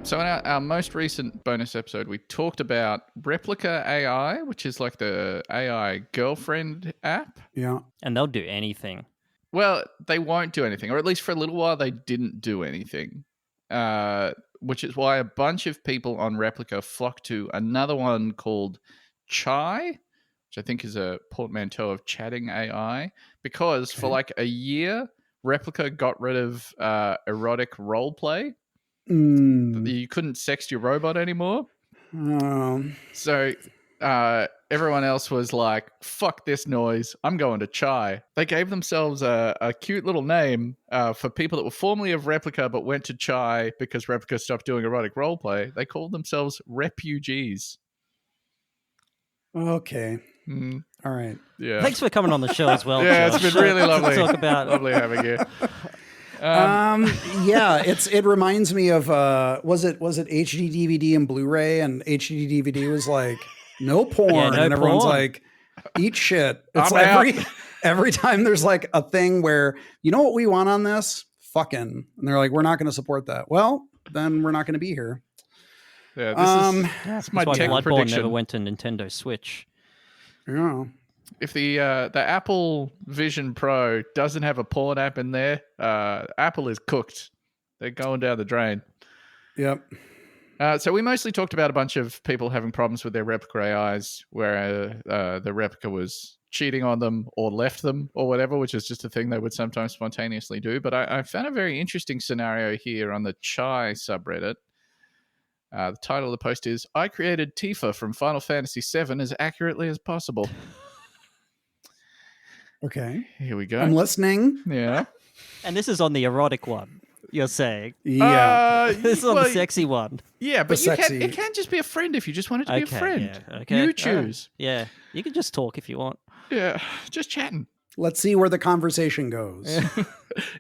Speaker 2: So in our most recent bonus episode, we talked about Replica AI, which is like the AI girlfriend app.
Speaker 3: Yeah.
Speaker 1: And they'll do anything.
Speaker 2: Well, they won't do anything, or at least for a little while they didn't do anything, which is why a bunch of people on Replica flocked to another one called Chai, which I think is a portmanteau of chatting AI, because for like a year, Replica got rid of erotic roleplay. You couldn't sext your robot anymore. So everyone else was like, fuck this noise, I'm going to Chai. They gave themselves a cute little name for people that were formerly of Replica but went to Chai because Replica stopped doing erotic roleplay. They called themselves Refugees.
Speaker 3: Okay. All right.
Speaker 2: Yeah.
Speaker 1: Thanks for coming on the show as well.
Speaker 2: Yeah,
Speaker 1: Josh.
Speaker 2: it's been really lovely.
Speaker 1: Talk about
Speaker 2: lovely having you.
Speaker 3: Yeah, it reminds me of was it HD DVD and Blu-ray, and HD DVD was like no porn, and everyone's like eat shit. It's like every time there's like a thing where, you know what we want on this? Fucking. And they're like, we're not going to support that. Well, then we're not going to be here.
Speaker 2: Yeah, this is my tech
Speaker 1: Bloodborne
Speaker 2: prediction.
Speaker 1: never went to Nintendo Switch.
Speaker 3: Yeah.
Speaker 2: If the Apple Vision Pro doesn't have a porn app in there, Apple is cooked. They're going down the drain.
Speaker 3: Yep.
Speaker 2: So we mostly talked about a bunch of people having problems with their Replica AIs, where the Replica was cheating on them or left them or whatever, which is just a thing they would sometimes spontaneously do. But I found a very interesting scenario here on the Chai subreddit. The title of the post is, I created Tifa from Final Fantasy VII as accurately as possible.
Speaker 3: Okay.
Speaker 2: Here we go.
Speaker 3: I'm listening.
Speaker 2: Yeah.
Speaker 1: And this is on the erotic one, you're saying?
Speaker 3: Yeah.
Speaker 1: This is on the sexy one.
Speaker 2: Yeah, but it can just be a friend if you just want it to be a friend.
Speaker 1: Yeah, okay.
Speaker 2: You choose.
Speaker 1: Yeah, you can just talk if you want.
Speaker 2: Yeah, just chatting.
Speaker 3: Let's see where the conversation goes.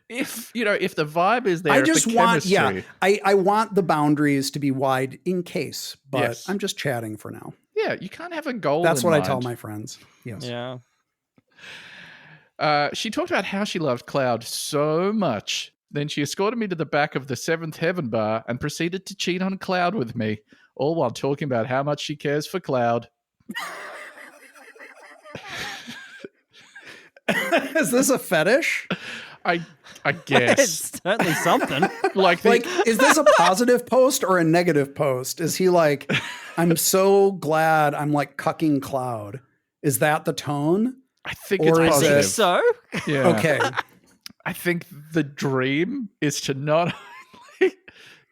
Speaker 2: If the vibe is there,
Speaker 3: I just want,
Speaker 2: chemistry...
Speaker 3: I want the boundaries to be wide in case, but
Speaker 2: yes.
Speaker 3: I'm just chatting for now.
Speaker 2: Yeah, you can't have a goal.
Speaker 3: That's
Speaker 2: in
Speaker 3: what
Speaker 2: mind.
Speaker 3: I tell my friends. Yes.
Speaker 1: Yeah.
Speaker 2: She talked about how she loved Cloud so much. Then she escorted me to the back of the Seventh Heaven bar and proceeded to cheat on Cloud with me, all while talking about how much she cares for Cloud.
Speaker 3: Is this a fetish?
Speaker 2: I guess.
Speaker 1: It's certainly something.
Speaker 3: Like, is this a positive post or a negative post? Is he like, I'm so glad I'm like cucking Cloud? Is that the tone?
Speaker 2: I think it's positive.
Speaker 1: I think so.
Speaker 2: Yeah.
Speaker 3: Okay.
Speaker 2: I think the dream is to not only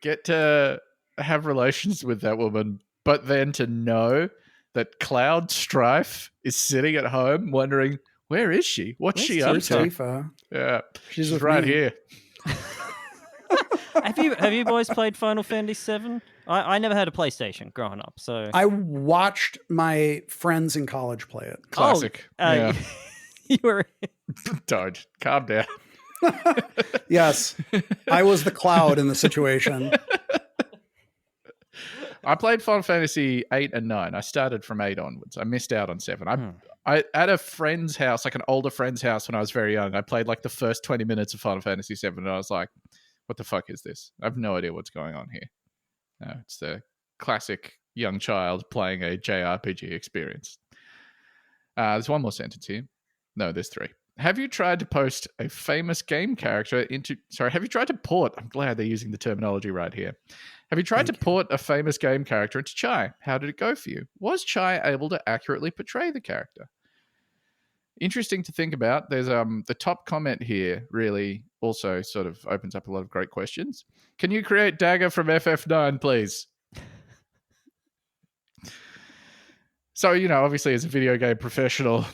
Speaker 2: get to have relations with that woman, but then to know that Cloud Strife is sitting at home wondering, where is she? What's she up to?
Speaker 3: Tifa?
Speaker 2: Yeah, she's
Speaker 3: with
Speaker 2: right
Speaker 3: me.
Speaker 2: here.
Speaker 1: Have you boys played Final Fantasy VII? I never had a PlayStation growing up, so
Speaker 3: I watched my friends in college play it.
Speaker 2: Classic. Yeah.
Speaker 1: You were.
Speaker 2: Don't calm down.
Speaker 3: Yes, I was the Cloud in the situation.
Speaker 2: I played Final Fantasy 8 and 9. I started from 8 onwards. I missed out on 7. I at a friend's house, like an older friend's house when I was very young, I played like the first 20 minutes of Final Fantasy 7 and I was like, what the fuck is this? I have no idea what's going on here. No, it's the classic young child playing a JRPG experience. There's one more sentence here. No, there's 3. Have you tried to post a famous game character into... Sorry, have you tried to port... I'm glad they're using the terminology right here. Have you tried to port a famous game character into Chai? How did it go for you? Was Chai able to accurately portray the character? Interesting to think about. There's the top comment here really also sort of opens up a lot of great questions. Can you create Dagger from FF9, please? So, obviously as a video game professional,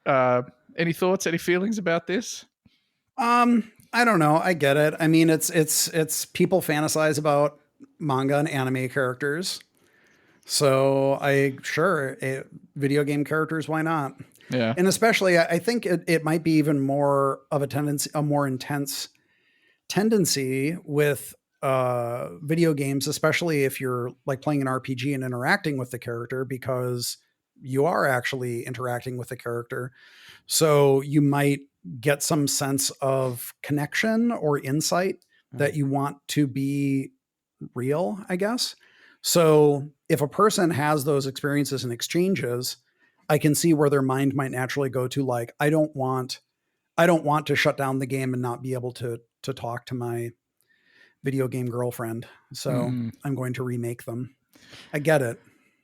Speaker 2: any thoughts, any feelings about this?
Speaker 3: I don't know. I get it. I mean, it's people fantasize about manga and anime characters. So video game characters, why not?
Speaker 2: Yeah.
Speaker 3: And especially I think it might be even more of a more intense tendency with video games, especially if you're like playing an RPG and interacting with the character, because you are actually interacting with the character. So you might get some sense of connection or insight that you want to be real, I guess. So if a person has those experiences and exchanges, I can see where their mind might naturally go to like, I don't want to shut down the game and not be able to talk to my video game girlfriend. So I'm going to remake them. I get it.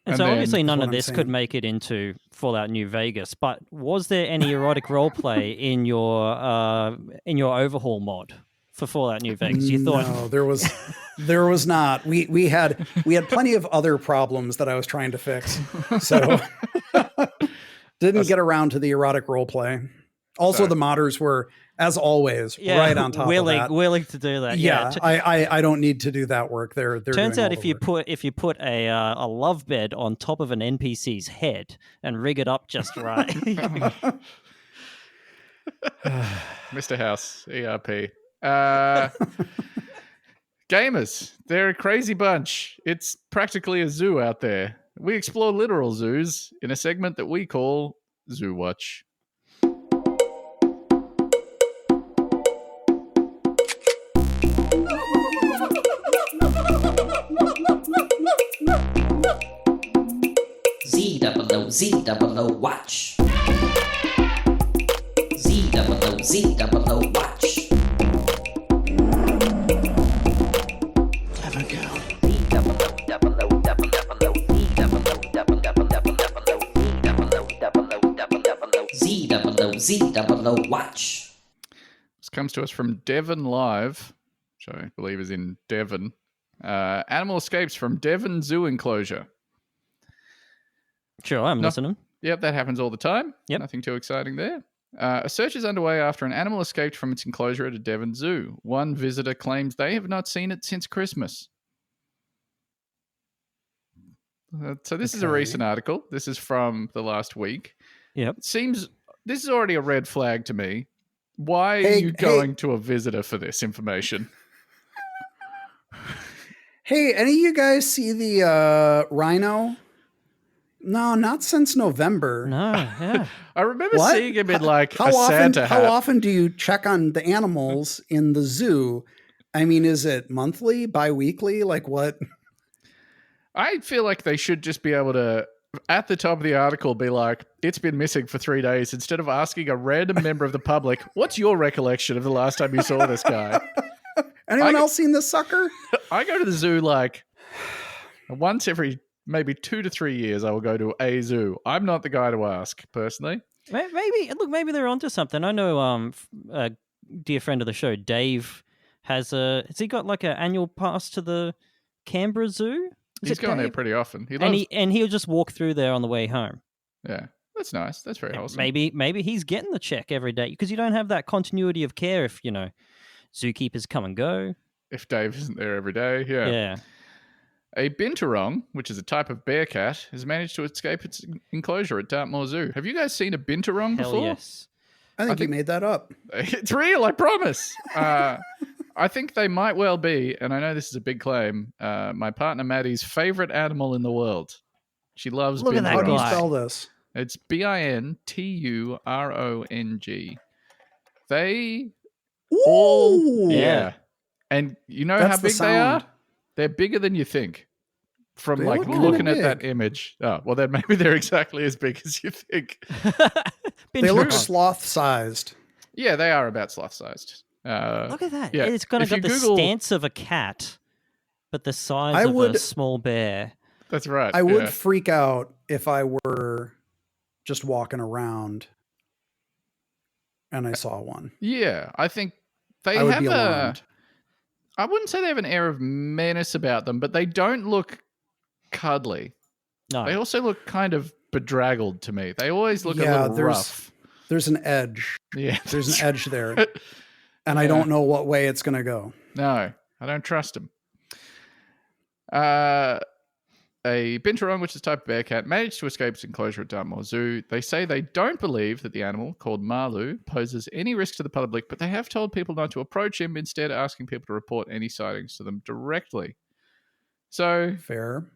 Speaker 1: And so obviously none of this could make it into Fallout New Vegas, but was there any erotic roleplay in your overhaul mod for Fallout New Vegas? You thought
Speaker 3: no, there was not. We had plenty of other problems that I was trying to fix. So didn't get around to the erotic roleplay. Also, the modders were, as always, right on top of that.
Speaker 1: Willing to do that.
Speaker 3: Yeah, I don't need to do that work. They're
Speaker 1: turns
Speaker 3: doing
Speaker 1: out
Speaker 3: all
Speaker 1: if you put a love bed on top of an NPC's head and rig it up just right.
Speaker 2: Mr. House, ERP. Gamers, they're a crazy bunch. It's practically a zoo out there. We explore literal zoos in a segment that we call Zoo Watch.
Speaker 4: Z-double-O watch. Z-double-O watch. Clever girl. Z-double-O watch.
Speaker 2: This comes to us from Devon Live, which I believe is in Devon. Animal escapes from Devon Zoo enclosure.
Speaker 1: Sure, I'm listening.
Speaker 2: Yep, that happens all the time.
Speaker 1: Yep.
Speaker 2: Nothing too exciting there. A search is underway after an animal escaped from its enclosure at a Devon zoo. One visitor claims they have not seen it since Christmas. So this is a recent article. This is from the last week.
Speaker 1: Yep.
Speaker 2: It seems this is already a red flag to me. Why are you going to a visitor for this information?
Speaker 3: Hey, any of you guys see the rhino? No, not since November.
Speaker 1: No, yeah.
Speaker 2: I remember seeing him in like Santa hat.
Speaker 3: How often do you check on the animals in the zoo? I mean, is it monthly, bi-weekly? Like what?
Speaker 2: I feel like they should just be able to, at the top of the article, be like, it's been missing for 3 days, instead of asking a random member of the public, what's your recollection of the last time you saw this guy?
Speaker 3: Anyone else seen this sucker?
Speaker 2: I go to the zoo like once every maybe 2 to 3 years. I will go to a zoo. I'm not the guy to ask, personally.
Speaker 1: Maybe they're onto something. I know a dear friend of the show, Dave, has he got like an annual pass to the Canberra Zoo?
Speaker 2: He's going there pretty often.
Speaker 1: He'll just walk through there on the way home.
Speaker 2: Yeah, that's nice. That's very wholesome.
Speaker 1: Maybe he's getting the check every day, because you don't have that continuity of care if, zookeepers come and go.
Speaker 2: If Dave isn't there every day, yeah.
Speaker 1: Yeah.
Speaker 2: A Binturong, which is a type of bear cat, has managed to escape its enclosure at Dartmoor Zoo. Have you guys seen a Binturong before?
Speaker 1: Yes.
Speaker 3: I think you made that up.
Speaker 2: It's real, I promise. I think they might well be, and I know this is a big claim, my partner Maddie's favorite animal in the world. She loves Binturong.
Speaker 3: How do you spell this?
Speaker 2: It's Binturong. They all... Yeah. And you know how big they are? They're bigger than you think. From
Speaker 3: They
Speaker 2: like
Speaker 3: look kinda
Speaker 2: looking at that
Speaker 3: big.
Speaker 2: image. Oh, well, then maybe they're exactly as big as you think.
Speaker 3: They look
Speaker 1: Binturong.
Speaker 3: sloth-sized.
Speaker 2: Yeah, they are about sloth-sized.
Speaker 1: Look at that.
Speaker 2: Yeah,
Speaker 1: It's kind of
Speaker 2: if you
Speaker 1: got the
Speaker 2: Google-
Speaker 1: stance of a cat, but the size
Speaker 3: I
Speaker 1: of a
Speaker 3: would-
Speaker 1: small bear.
Speaker 2: That's right.
Speaker 3: I would
Speaker 2: yeah.
Speaker 3: freak out if I were just walking around and I saw one.
Speaker 2: Yeah, I think they
Speaker 3: I would
Speaker 2: have
Speaker 3: be
Speaker 2: a.
Speaker 3: alarmed.
Speaker 2: I wouldn't say they have an air of menace about them, but they don't look cuddly.
Speaker 1: No.
Speaker 2: They also look kind of bedraggled to me. They always look a
Speaker 3: Yeah,
Speaker 2: little rough.
Speaker 3: There's an edge.
Speaker 2: Yeah,
Speaker 3: There's an edge there. And I
Speaker 2: Yeah.
Speaker 3: don't know what way it's going to go.
Speaker 2: No, I don't trust them. A Binturong, which is a type of bear cat, managed to escape its enclosure at Dartmoor Zoo. They say they don't believe that the animal, called Marlou, poses any risk to the public, but they have told people not to approach him, instead asking people to report any sightings to them directly. So
Speaker 3: Fair.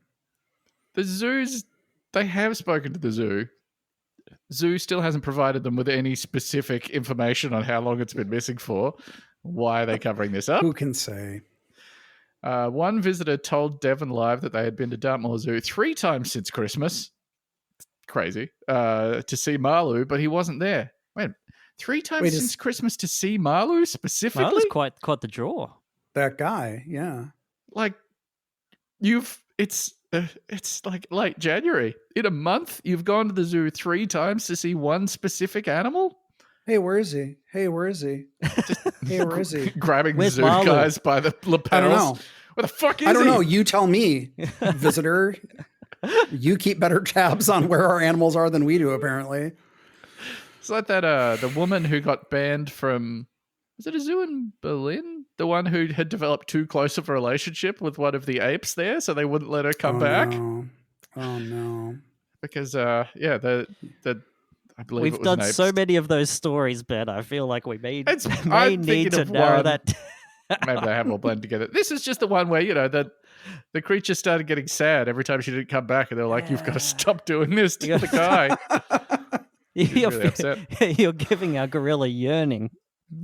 Speaker 2: the zoos, they have spoken to the zoo. Zoo still hasn't provided them with any specific information on how long it's been missing for. Why are they covering this up?
Speaker 3: Who can say?
Speaker 2: One visitor told Devon Live that they had been to Dartmoor Zoo 3 times since Christmas. Crazy. To see Marlou, but he wasn't there. Wait, 3 times
Speaker 3: Wait,
Speaker 2: since Christmas to see Marlou specifically?
Speaker 1: Well, that's quite the draw.
Speaker 3: That guy, yeah.
Speaker 2: Like, it's like late January. In a month, you've gone to the zoo 3 times to see one specific animal?
Speaker 3: Hey, where is he? Hey, where is he? Hey, where is he?
Speaker 2: Grabbing
Speaker 1: Where's
Speaker 2: zoo
Speaker 1: Marlou?
Speaker 2: guys by the lapels.
Speaker 3: I don't know.
Speaker 2: Where the fuck is
Speaker 3: I don't
Speaker 2: he?
Speaker 3: know. You tell me, visitor. You keep better tabs on where our animals are than we do, apparently.
Speaker 2: It's like that the woman who got banned from, was it a zoo in Berlin? The one who had developed too close of a relationship with one of the apes there, so they wouldn't let her come back.
Speaker 3: No. Oh no.
Speaker 2: Because the I believe
Speaker 1: We've
Speaker 2: it was an
Speaker 1: done
Speaker 2: ape.
Speaker 1: so many of those stories, Ben. I feel like we may
Speaker 2: I'm
Speaker 1: need
Speaker 2: thinking
Speaker 1: to
Speaker 2: of
Speaker 1: narrow
Speaker 2: one.
Speaker 1: that.
Speaker 2: Maybe they have all blended together. This is just the one where, the creature started getting sad every time she didn't come back, and they're like, "You've got to stop doing this to the guy."
Speaker 1: You're,
Speaker 2: really upset.
Speaker 1: you're giving our gorilla yearning.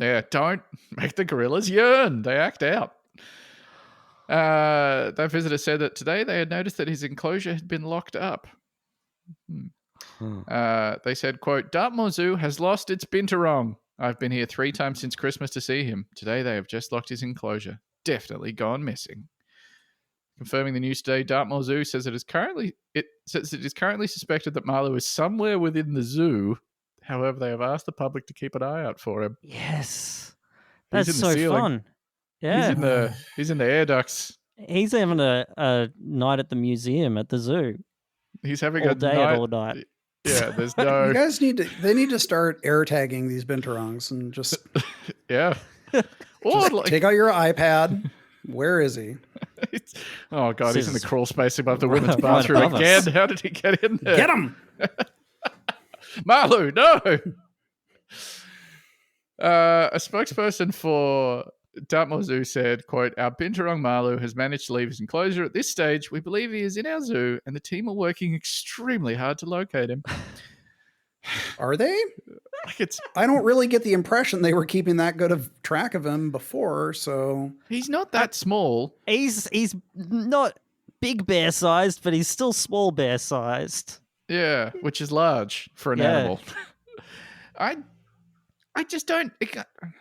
Speaker 2: Yeah, don't make the gorillas yearn. They act out. That visitor said that today they had noticed that his enclosure had been locked up. They said, quote, Dartmoor Zoo has lost its Binturong. I've been here 3 times since Christmas to see him. Today they have just locked his enclosure. Definitely gone missing. Confirming the news today, Dartmoor Zoo says it is currently suspected that Marlou is somewhere within the zoo. However, they have asked the public to keep an eye out for him.
Speaker 1: Yes,
Speaker 2: He's
Speaker 1: that's
Speaker 2: in the
Speaker 1: so
Speaker 2: ceiling.
Speaker 1: fun. Yeah,
Speaker 2: He's in the air ducts.
Speaker 1: he's having a night at the museum at the zoo
Speaker 2: He's having
Speaker 1: all
Speaker 2: a
Speaker 1: day
Speaker 2: night.
Speaker 1: and all night.
Speaker 2: Yeah, there's no.
Speaker 3: You guys need to start air tagging these Binturongs and just
Speaker 2: Yeah. Or like,
Speaker 3: take out your iPad. Where is he?
Speaker 2: oh god, he's in the
Speaker 1: This is
Speaker 2: crawl space above the
Speaker 1: right
Speaker 2: women's bathroom
Speaker 1: above
Speaker 2: again.
Speaker 1: us.
Speaker 2: How did he get in there?
Speaker 3: Get him!
Speaker 2: Marlou, no. A spokesperson for Dartmoor Zoo said, quote, our Binturong Marlou has managed to leave his enclosure. At this stage, we believe he is in our zoo and the team are working extremely hard to locate him.
Speaker 3: Are they?
Speaker 2: Like it's
Speaker 3: I don't really get the impression they were keeping that good of track of him before. So
Speaker 2: he's not that small.
Speaker 1: He's not big bear sized, but he's still small bear sized.
Speaker 2: Yeah, which is large for an
Speaker 1: Yeah.
Speaker 2: animal. I just don't.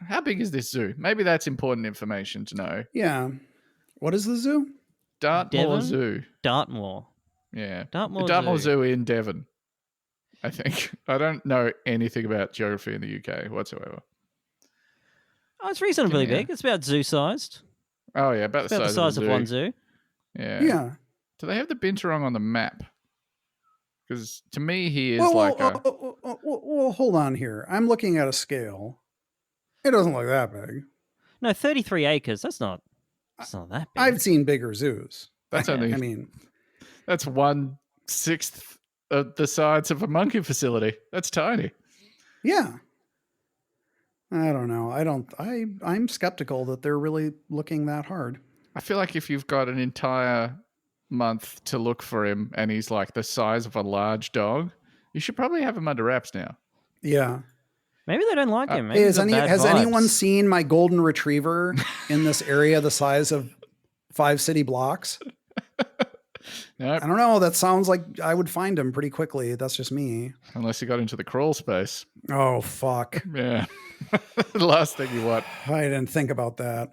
Speaker 2: How big is this zoo? Maybe that's important information to know.
Speaker 3: yeah, what is the zoo?
Speaker 2: Dartmoor
Speaker 1: Devon?
Speaker 2: Zoo.
Speaker 1: Dartmoor.
Speaker 2: Yeah.
Speaker 1: Dartmoor
Speaker 2: The Dartmoor
Speaker 1: Zoo.
Speaker 2: Zoo in Devon, I think. I don't know anything about geography in the UK whatsoever.
Speaker 1: Oh, it's reasonably
Speaker 2: Yeah.
Speaker 1: big. It's about zoo sized.
Speaker 2: Oh, yeah, about
Speaker 1: It's about the size of one zoo.
Speaker 2: Yeah.
Speaker 3: Yeah.
Speaker 2: Do they have the Binturong on the map? Because to me, he is
Speaker 3: Well,
Speaker 2: like
Speaker 3: well, hold on here. I'm looking at a scale. It doesn't look that big.
Speaker 1: No, 33 acres. That's not that big.
Speaker 3: I've seen bigger zoos.
Speaker 2: That's only.
Speaker 3: I mean,
Speaker 2: That's 1/6 of the size of a monkey facility. That's tiny.
Speaker 3: yeah. I don't know. I'm skeptical that they're really looking that hard.
Speaker 2: I feel like if you've got an entire month to look for him and he's like the size of a large dog, you should probably have him under wraps now.
Speaker 3: Yeah.
Speaker 1: Maybe they don't like him. Maybe
Speaker 3: Hey,
Speaker 1: he's got bad
Speaker 3: has anyone
Speaker 1: vibes.
Speaker 3: seen my golden retriever in this area the size of 5 city blocks.
Speaker 2: Nope.
Speaker 3: I don't know. That sounds like I would find him pretty quickly. That's just me.
Speaker 2: Unless he got into the crawl space.
Speaker 3: Oh, fuck.
Speaker 2: Yeah. The last thing you want.
Speaker 3: I didn't think about that.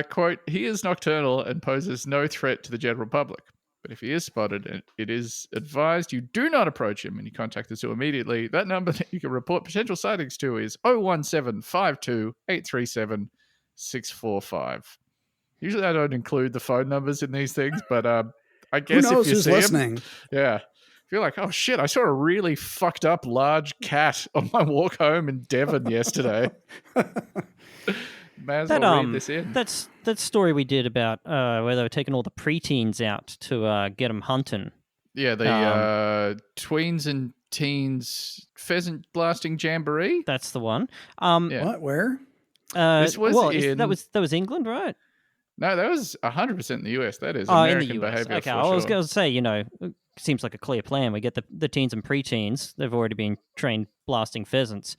Speaker 2: Quote, he is nocturnal and poses no threat to the general public. But if he is spotted, it is advised you do not approach him and you contact the zoo immediately. That number that you can report potential sightings to is 01752 837 645. Usually I don't include the phone numbers in these things, but I guess
Speaker 3: Who knows
Speaker 2: if you
Speaker 3: who's
Speaker 2: see
Speaker 3: listening?
Speaker 2: him, yeah. If you're like, oh shit, I saw a really fucked up large cat on my walk home in Devon yesterday. May as well read this in.
Speaker 1: That's that story we did about where they were taking all the preteens out to get them hunting.
Speaker 2: Yeah, the tweens and teens pheasant blasting jamboree.
Speaker 1: That's the one.
Speaker 2: Yeah.
Speaker 3: What? Where?
Speaker 2: This was
Speaker 1: that was England, right?
Speaker 2: No, that was 100% in the US. That is
Speaker 1: In
Speaker 2: American
Speaker 1: the US.
Speaker 2: behavior.
Speaker 1: Okay,
Speaker 2: for
Speaker 1: I was
Speaker 2: sure.
Speaker 1: going to say, it seems like a clear plan. We get the teens and preteens. They've already been trained blasting pheasants.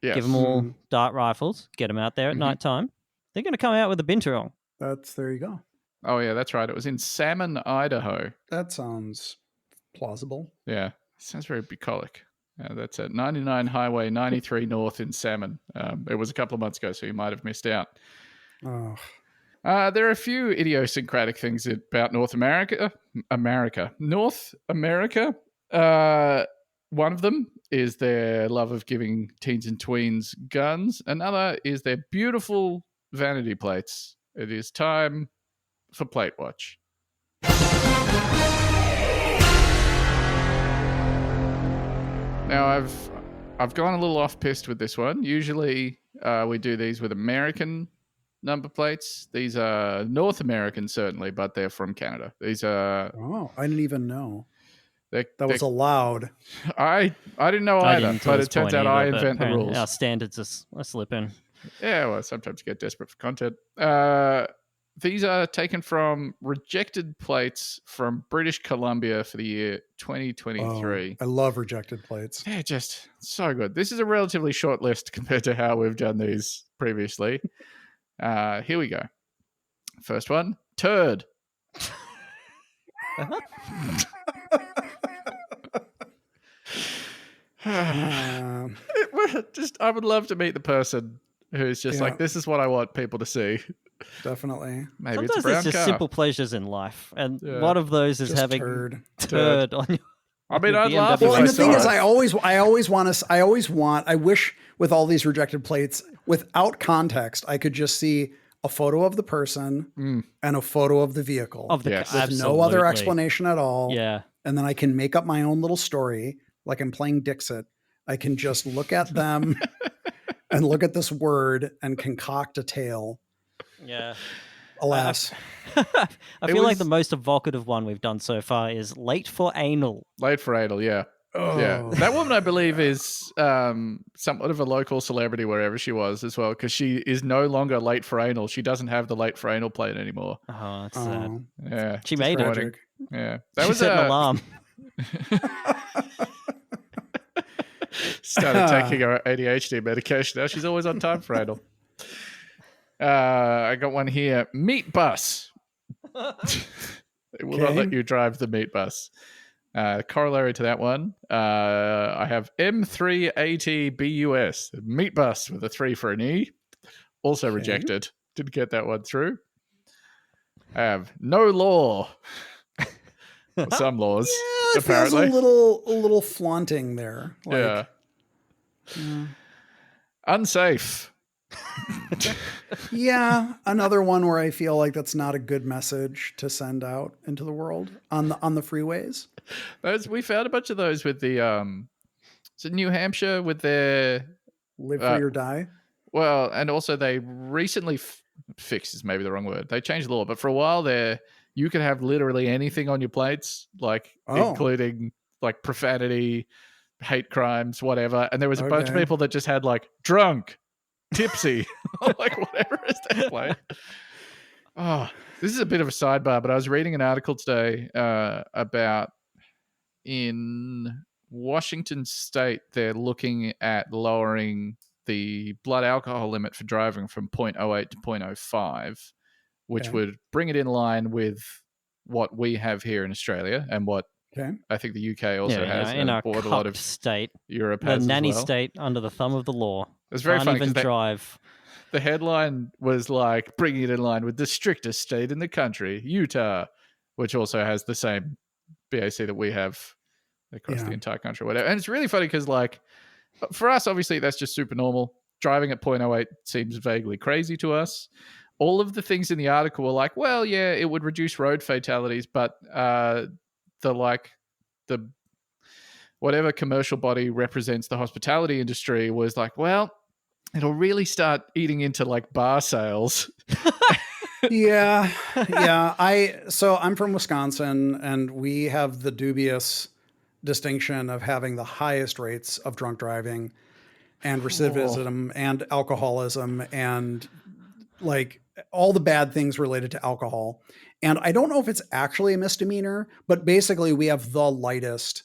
Speaker 2: Yes.
Speaker 1: Give them all dart rifles. Get them out there at night time. They're going to come out with a Binturong.
Speaker 3: There you go.
Speaker 2: Oh yeah, that's right. It was in Salmon, Idaho.
Speaker 3: That sounds plausible.
Speaker 2: Yeah, sounds very bucolic. That's at 99 Highway 93 North in Salmon. It was a couple of months ago, so you might have missed out.
Speaker 3: Oh.
Speaker 2: There are a few idiosyncratic things about North America. North America. One of them is their love of giving teens and tweens guns. Another is their beautiful vanity plates. It is time for Plate Watch. Now, I've gone a little off-piste with this one. Usually we do these with American number plates. These are North American, certainly, but they're from Canada. These are...
Speaker 3: Oh, I didn't even know.
Speaker 2: That
Speaker 3: was allowed.
Speaker 2: I didn't know either, but it turns out I invent the rules.
Speaker 1: Our standards are slipping.
Speaker 2: Yeah, well, sometimes you get desperate for content. These are taken from rejected plates from British Columbia for the year 2023.
Speaker 3: I love rejected plates.
Speaker 2: They're just so good. This is a relatively short list compared to how we've done these previously. Here we go. First one, turd. I would love to meet the person who's just like, this is what I want people to see.
Speaker 3: Definitely.
Speaker 2: Maybe
Speaker 1: Sometimes
Speaker 2: it's a brown
Speaker 1: there's just
Speaker 2: car.
Speaker 1: simple pleasures in life, and one of those is
Speaker 3: just
Speaker 1: having
Speaker 3: turd
Speaker 1: on your...
Speaker 2: I mean, I'd
Speaker 1: BMW.
Speaker 2: laugh.
Speaker 3: Well,
Speaker 2: if
Speaker 3: and
Speaker 2: I
Speaker 3: the thing
Speaker 2: saw
Speaker 3: is, I wish with all these rejected plates, without context, I could just see a photo of the person and a photo of the vehicle with no other explanation at all.
Speaker 1: Yeah.
Speaker 3: And then I can make up my own little story, like I'm playing Dixit. I can just look at them and look at this word and concoct a tale.
Speaker 1: Yeah.
Speaker 3: Alas.
Speaker 1: I feel like the most evocative one we've done so far is late for anal.
Speaker 2: Late for anal, yeah.
Speaker 3: Oh.
Speaker 2: Yeah. That woman, I believe, is somewhat of a local celebrity wherever she was as well, because she is no longer late for anal. She doesn't have the late for anal plate anymore.
Speaker 1: Oh, that's sad.
Speaker 2: Yeah.
Speaker 1: She made
Speaker 3: tragic.
Speaker 1: it.
Speaker 2: Yeah.
Speaker 1: She set an alarm.
Speaker 2: Started taking her ADHD medication. Now she's always on time for anal. I got one here. Meat bus. It will not let you drive the meat bus. Corollary to that one, I have M380BUS, meat bus with a 3 for an E. Also rejected. Didn't get that one through. I have no law. Well, some laws,
Speaker 3: Yeah, it
Speaker 2: apparently.
Speaker 3: feels a little flaunting there.
Speaker 2: Yeah. Unsafe.
Speaker 3: Yeah, another one where I feel like that's not a good message to send out into the world on the freeways.
Speaker 2: We found a bunch of those with the is it New Hampshire with their
Speaker 3: Live free or die.
Speaker 2: Well, and also they recently fixed is maybe the wrong word. They changed the law, but for a while there, you could have literally anything on your plates, like including like profanity, hate crimes, whatever. And there was a bunch of people that just had like drunk, tipsy, like whatever is their plate. Oh, this is a bit of a sidebar, but I was reading an article today about in Washington State, they're looking at lowering the blood alcohol limit for driving from 0.08 to 0.05. which would bring it in line with what we have here in Australia and what I think the UK also has.
Speaker 1: In our
Speaker 2: a lot of
Speaker 1: state.
Speaker 2: Europe
Speaker 1: the
Speaker 2: has
Speaker 1: nanny
Speaker 2: as well.
Speaker 1: state under the thumb of the law.
Speaker 2: It's very funny
Speaker 1: because drive.
Speaker 2: The headline was like bringing it in line with the strictest state in the country, Utah, which also has the same BAC that we have across the entire country, whatever. And it's really funny because, like, for us, obviously, that's just super normal. Driving at 0.08 seems vaguely crazy to us. All of the things in the article were like, well, yeah, it would reduce road fatalities, but the whatever commercial body represents the hospitality industry was like, well, it'll really start eating into like bar sales.
Speaker 3: Yeah. I'm from Wisconsin, and we have the dubious distinction of having the highest rates of drunk driving and recidivism and alcoholism and like all the bad things related to alcohol. And I don't know if it's actually a misdemeanor, but basically we have the lightest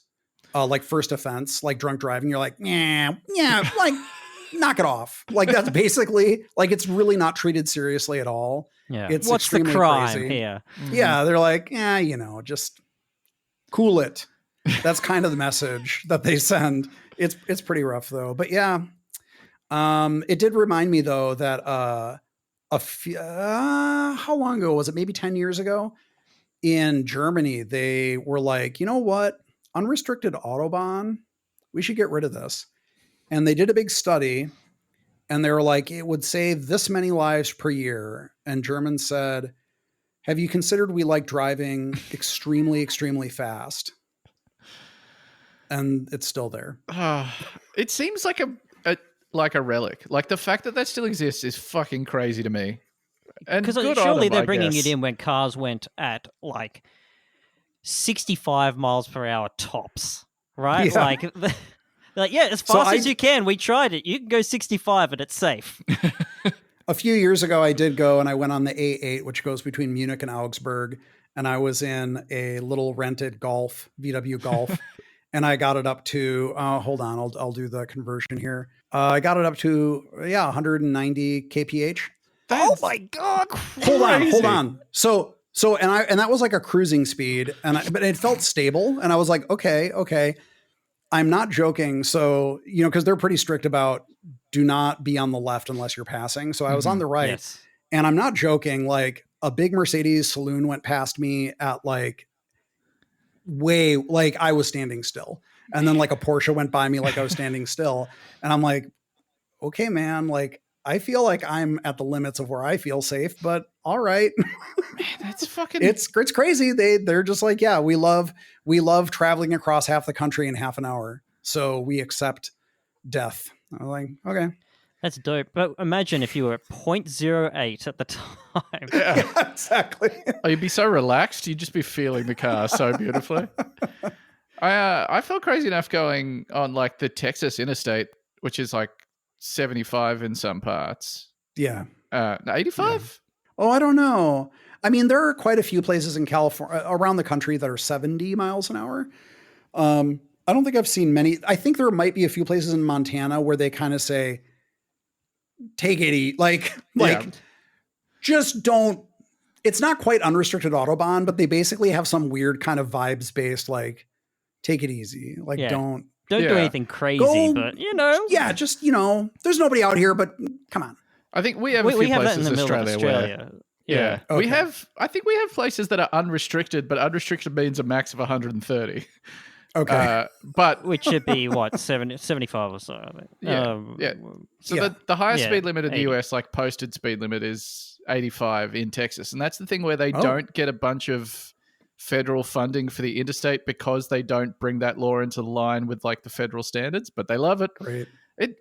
Speaker 3: like first offense, like drunk driving. You're like, yeah, like knock it off. Like that's basically like, it's really not treated seriously at all.
Speaker 1: Yeah.
Speaker 3: It's
Speaker 1: What's the crime
Speaker 3: crazy.
Speaker 1: here?
Speaker 3: Yeah. They're like, yeah, just cool it. That's kind of the message that they send. It's pretty rough though. But yeah, it did remind me though that how long ago was it? Maybe 10 years ago in Germany, they were like, you know what? Unrestricted Autobahn, we should get rid of this. And they did a big study and they were like, it would save this many lives per year. And Germans said, have you considered we like driving extremely, extremely fast? And it's still there.
Speaker 2: It seems like a relic. Like the fact that still exists is fucking crazy to me. And
Speaker 1: because surely they're bringing it in when cars went at like 65 miles per hour tops, right?
Speaker 3: Yeah.
Speaker 1: Like as fast as you can. We tried it. You can go 65 and it's safe.
Speaker 3: A few years ago, I did go and I went on the A8, which goes between Munich and Augsburg. And I was in a little rented VW Golf. And I got it up to, hold on, I'll do the conversion here. I got it up to, 190 kph.
Speaker 2: Oh my God.
Speaker 3: Crazy. Hold on. So, and that was like a cruising speed but it felt stable. And I was like, okay. I'm not joking. So, cause they're pretty strict about do not be on the left unless you're passing. So I was on the right.
Speaker 1: Yes.
Speaker 3: And I'm not joking. Like a big Mercedes saloon went past me at like I was standing still. And then like a Porsche went by me like I was standing still. And I'm like, okay, man, like I feel like I'm at the limits of where I feel safe, but all right.
Speaker 2: Man, that's fucking
Speaker 3: it's crazy. They're just like, yeah, we love traveling across half the country in half an hour. So we accept death. I'm like, okay.
Speaker 1: That's dope. But imagine if you were at 0.08 at the time.
Speaker 3: Yeah, exactly.
Speaker 2: Oh, you'd be so relaxed. You'd just be feeling the car so beautifully. I felt crazy enough going on like the Texas interstate, which is like 75 in some parts.
Speaker 3: Yeah.
Speaker 2: 85?
Speaker 3: Yeah. Oh, I don't know. I mean, there are quite a few places in California around the country that are 70 miles an hour. I don't think I've seen many. I think there might be a few places in Montana where they kind of say, take it easy. Like just don't, it's not quite unrestricted Autobahn, but they basically have some weird kind of vibes based, like take it easy. Like don't
Speaker 1: do anything crazy, but
Speaker 3: yeah, just, there's nobody out here, but come on.
Speaker 2: I think we have a few places in Australia where,
Speaker 1: yeah.
Speaker 2: Okay. I think we have places that are unrestricted, but unrestricted means a max of 130.
Speaker 3: Okay.
Speaker 2: But
Speaker 1: which should be what, 75 or so, I think.
Speaker 2: Yeah. So the highest speed limit in the
Speaker 1: 80.
Speaker 2: US, like posted speed limit, is 85 in Texas. And that's the thing where they don't get a bunch of federal funding for the interstate because they don't bring that law into line with like the federal standards, but they love it.
Speaker 3: Great.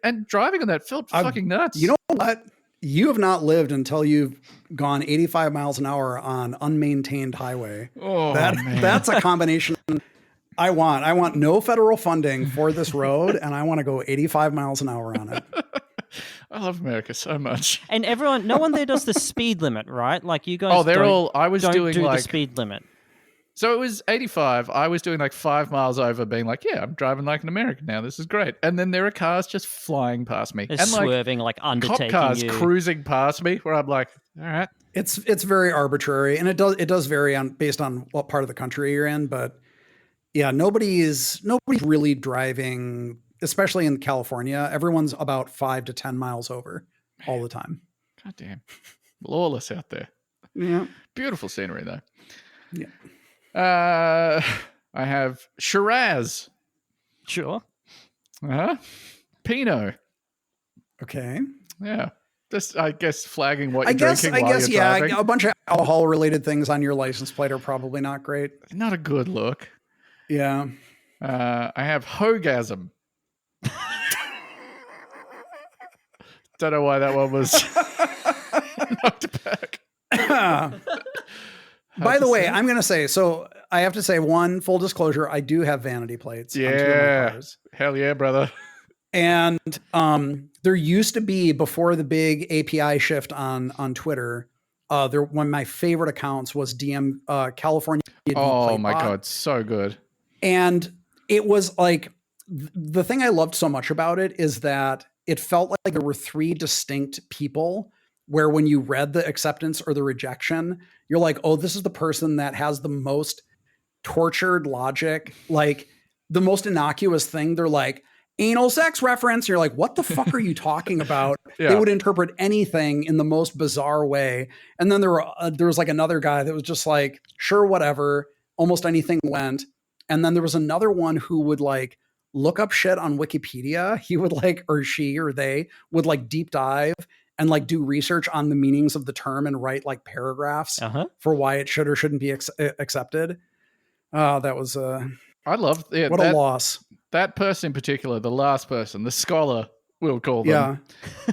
Speaker 2: And driving on that felt fucking nuts.
Speaker 3: You know what? You have not lived until you've gone 85 miles an hour on unmaintained highway.
Speaker 2: Oh, man.
Speaker 3: That's a combination I want. I want no federal funding for this road, and I want to go 85 miles an hour on it.
Speaker 2: I love America so much.
Speaker 1: And no one there does the speed limit, right? Like you guys
Speaker 2: I was doing
Speaker 1: do
Speaker 2: like
Speaker 1: the speed limit.
Speaker 2: So it was 85. I was doing like 5 miles over, being like, yeah, I'm driving like an American now. This is great. And then there are cars just flying past me.
Speaker 1: They're
Speaker 2: and
Speaker 1: swerving, like undertaking
Speaker 2: cop cars
Speaker 1: you.
Speaker 2: cruising past me where I'm like, all right,
Speaker 3: It's very arbitrary, and it does vary based on what part of the country you're in. But yeah, nobody's really driving, especially in California. Everyone's about 5 to 10 miles over all the time.
Speaker 2: God damn, lawless out there.
Speaker 3: Yeah,
Speaker 2: beautiful scenery though.
Speaker 3: Yeah.
Speaker 2: I have Shiraz.
Speaker 1: Sure.
Speaker 2: Pinot.
Speaker 3: Okay.
Speaker 2: Yeah. Just, I guess, flagging what you're drinking while you're
Speaker 3: yeah,
Speaker 2: driving.
Speaker 3: a bunch of alcohol-related things on your license plate are probably not great.
Speaker 2: Not a good look.
Speaker 3: Yeah.
Speaker 2: I have Hogasm. Don't know why that one was knocked back.
Speaker 3: By the way, I'm going to say, so I have to say, one, full disclosure, I do have vanity plates.
Speaker 2: Yeah.
Speaker 3: On 2 of my cars.
Speaker 2: Hell yeah, brother.
Speaker 3: And there used to be, before the big API shift on Twitter, one of my favorite accounts was California.
Speaker 2: Oh my God, so good.
Speaker 3: And it was like, the thing I loved so much about it is that it felt like there were 3 distinct people, where when you read the acceptance or the rejection, you're like, oh, this is the person that has the most tortured logic, like the most innocuous thing. They're like, anal sex reference. You're like, what the fuck are you talking about?
Speaker 2: Yeah.
Speaker 3: They would interpret anything in the most bizarre way. And then there was like another guy that was just like, sure, whatever, almost anything went. And then there was another one who would like look up shit on Wikipedia. He would like, or she or they would like deep dive and like do research on the meanings of the term and write like paragraphs for why it should or shouldn't be accepted. That was
Speaker 2: I love it.
Speaker 3: What a loss.
Speaker 2: That person in particular, the last person, the scholar, we'll call them.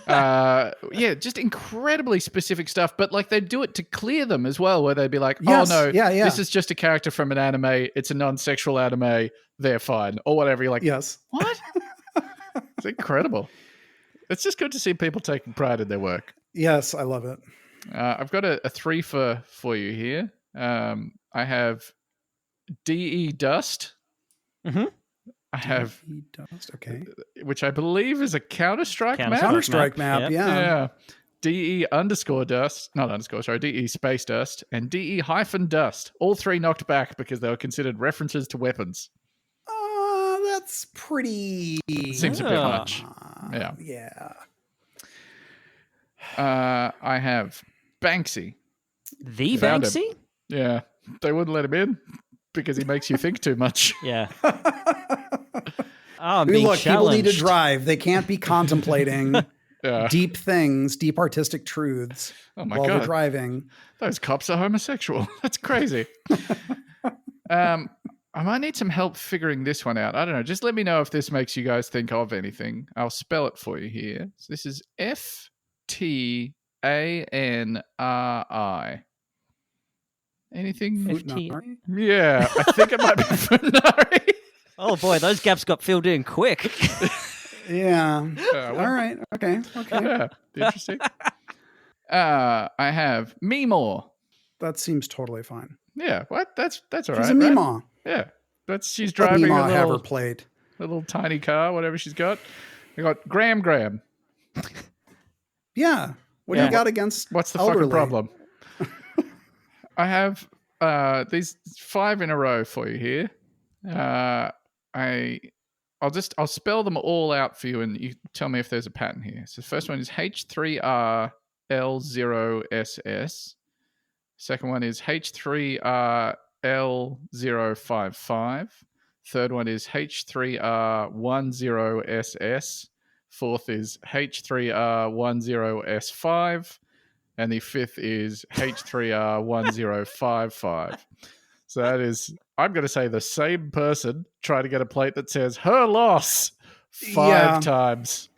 Speaker 2: Yeah. Just incredibly specific stuff, but like they do it to clear them as well, where they'd be like,
Speaker 3: yes,
Speaker 2: oh no,
Speaker 3: yeah.
Speaker 2: this is just a character from an anime. It's a non-sexual anime. They're fine. Or whatever. You're like,
Speaker 3: yes.
Speaker 2: What? It's incredible. It's just good to see people taking pride in their work.
Speaker 3: Yes, I love it.
Speaker 2: I've got a 3 for you here. I have DE Dust.
Speaker 1: Mm-hmm.
Speaker 2: I have
Speaker 3: Dust, okay,
Speaker 2: which I believe is a Counter-Strike map.
Speaker 3: Counter-Strike map, yeah.
Speaker 2: DE underscore dust, not underscore, sorry, DE space dust, and DE hyphen dust. All 3 knocked back because they were considered references to weapons.
Speaker 3: That's pretty.
Speaker 2: Seems a bit much. Yeah.
Speaker 3: Yeah.
Speaker 2: I have Banksy.
Speaker 1: The
Speaker 2: Found
Speaker 1: Banksy?
Speaker 2: him. Yeah. They wouldn't let him in because he makes you think too much.
Speaker 1: Yeah. I'm being
Speaker 3: Look, people
Speaker 1: challenged.
Speaker 3: need to drive. They can't be contemplating
Speaker 2: Yeah.
Speaker 3: deep things, deep artistic truths while they're driving.
Speaker 2: Those cops are homosexual. That's crazy. I might need some help figuring this one out. I don't know. Just let me know if this makes you guys think of anything. I'll spell it for you here. So this is FTANRI. Anything?
Speaker 3: Futnari?
Speaker 2: Yeah, I think it might be Funari.
Speaker 1: Oh boy, those gaps got filled in quick.
Speaker 3: Yeah. All right. Okay.
Speaker 2: Yeah, interesting. I have Meemaw.
Speaker 3: That seems totally fine.
Speaker 2: Yeah, what? That's all right.
Speaker 3: She's a Meemaw.
Speaker 2: Right? Yeah, she's driving
Speaker 3: Meemaw
Speaker 2: a
Speaker 3: have her
Speaker 2: little,
Speaker 3: plate.
Speaker 2: a little tiny car, whatever she's got. I got Graham.
Speaker 3: Yeah. What do you got against
Speaker 2: What's the
Speaker 3: elderly?
Speaker 2: fucking problem? I have these 5 in a row for you here. I'll spell them all out for you, and you tell me if there's a pattern here. So the first one is H3RL0SS. Second one is H3RL055. Third one is H3R10SS. Fourth is H3R10S5. And the fifth is H3R1055. So that is, I'm going to say the same person trying to get a plate that says her loss 5 times.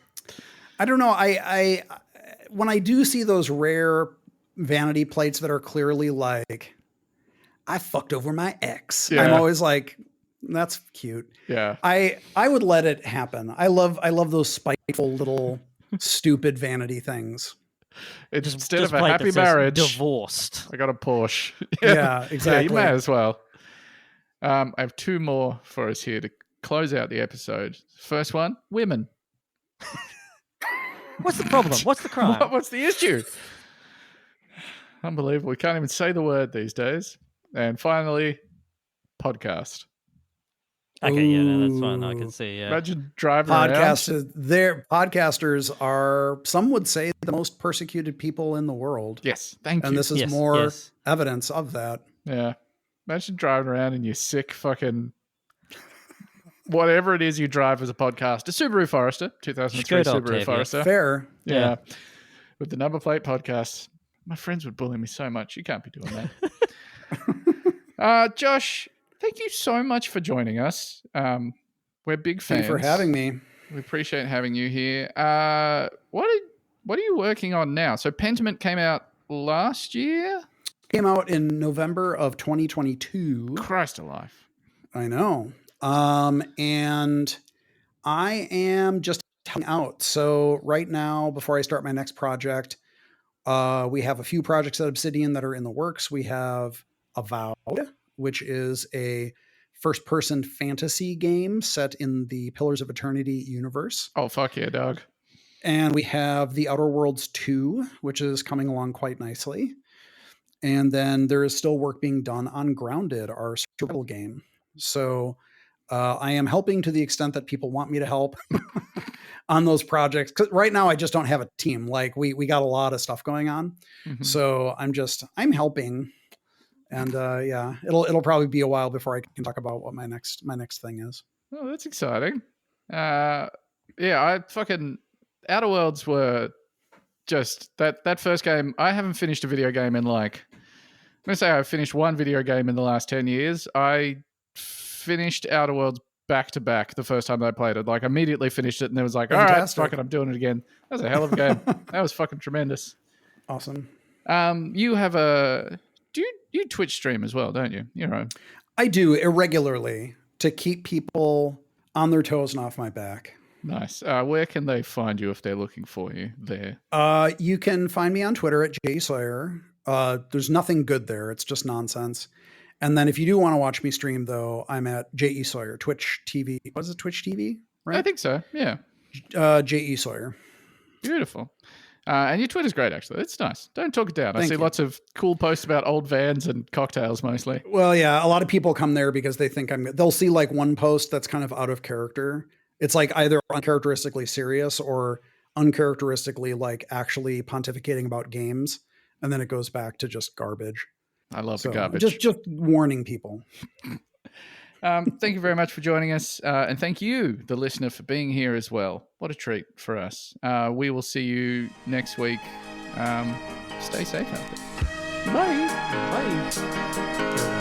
Speaker 3: I don't know. I when I do see those rare vanity plates that are clearly like, I fucked over my ex.
Speaker 2: Yeah.
Speaker 3: I'm always like, that's cute.
Speaker 2: Yeah.
Speaker 3: I would let it happen. I love those spiteful little stupid vanity things.
Speaker 2: It's instead
Speaker 1: Just
Speaker 2: of a
Speaker 1: plate
Speaker 2: happy
Speaker 1: that says
Speaker 2: marriage,
Speaker 1: divorced.
Speaker 2: I got a Porsche.
Speaker 3: Yeah, exactly.
Speaker 2: Yeah, you may as well. I have 2 more for us here to close out the episode. First one, women.
Speaker 1: What's the problem? What's the crime?
Speaker 2: What's the issue? Unbelievable. We can't even say the word these days. And finally, podcast.
Speaker 1: Okay, yeah, no, that's one I can see. Yeah.
Speaker 2: Imagine driving around.
Speaker 3: Podcasters are, some would say, the most persecuted people in the world.
Speaker 2: Yes, thank you.
Speaker 3: And this is more evidence of that.
Speaker 2: Yeah. Imagine driving around in your sick fucking whatever it is you drive as a podcast. A Subaru Forester, 2003 Subaru Forester.
Speaker 3: Fair.
Speaker 2: Yeah. With the number plate podcast. My friends would bully me so much. You can't be doing that. Josh, thank you so much for joining us. We're big fans.
Speaker 3: Thank you for having me.
Speaker 2: We appreciate having you here. What are you working on now? So Pentiment came out last year?
Speaker 3: Came out in November of 2022.
Speaker 2: Christ alive.
Speaker 3: I know. And I am just hanging out. So right now, before I start my next project, we have a few projects at Obsidian that are in the works. We have Avowed, which is a first-person fantasy game set in the Pillars of Eternity universe.
Speaker 2: Oh, fuck yeah, dog.
Speaker 3: And we have The Outer Worlds 2, which is coming along quite nicely. And then there is still work being done on Grounded, our survival game. So I am helping to the extent that people want me to help on those projects. 'Cause right now I just don't have a team. Like we got a lot of stuff going on. Mm-hmm. So I'm helping. And it'll probably be a while before I can talk about what my next thing is.
Speaker 2: Oh, that's exciting. I fucking Outer Worlds were just that first game. I haven't finished a video game in I'm gonna say I've finished one video game in the last 10 years. I finished Outer Worlds back to back the first time that I played it. Like immediately finished it and it was like,
Speaker 3: fantastic.
Speaker 2: All right, fuck it, I'm doing it again. That was a hell of a game. That was fucking tremendous.
Speaker 3: Awesome.
Speaker 2: You have you Twitch stream as well, don't you? Your own.
Speaker 3: I do irregularly to keep people on their toes and off my back.
Speaker 2: Nice. Where can they find you if they're looking for you there?
Speaker 3: You can find me on Twitter at Josh Sawyer. There's nothing good there. It's just nonsense. And then if you do want to watch me stream, though, I'm at J.E. Sawyer, Twitch TV. What is it, Twitch TV? Right?
Speaker 2: I think so, yeah.
Speaker 3: J.E. Sawyer.
Speaker 2: Beautiful. And your Twitter's great, actually. It's nice. Don't talk it down. I see lots of cool posts about old vans and cocktails, mostly.
Speaker 3: Well, yeah, a lot of people come there because they think they'll see like one post that's kind of out of character. It's like either uncharacteristically serious or uncharacteristically like actually pontificating about games. And then it goes back to just garbage.
Speaker 2: I love the garbage.
Speaker 3: Just warning people.
Speaker 2: Thank you very much for joining us. And thank you, the listener, for being here as well. What a treat for us. We will see you next week. Stay safe out there. Bye.
Speaker 1: Bye.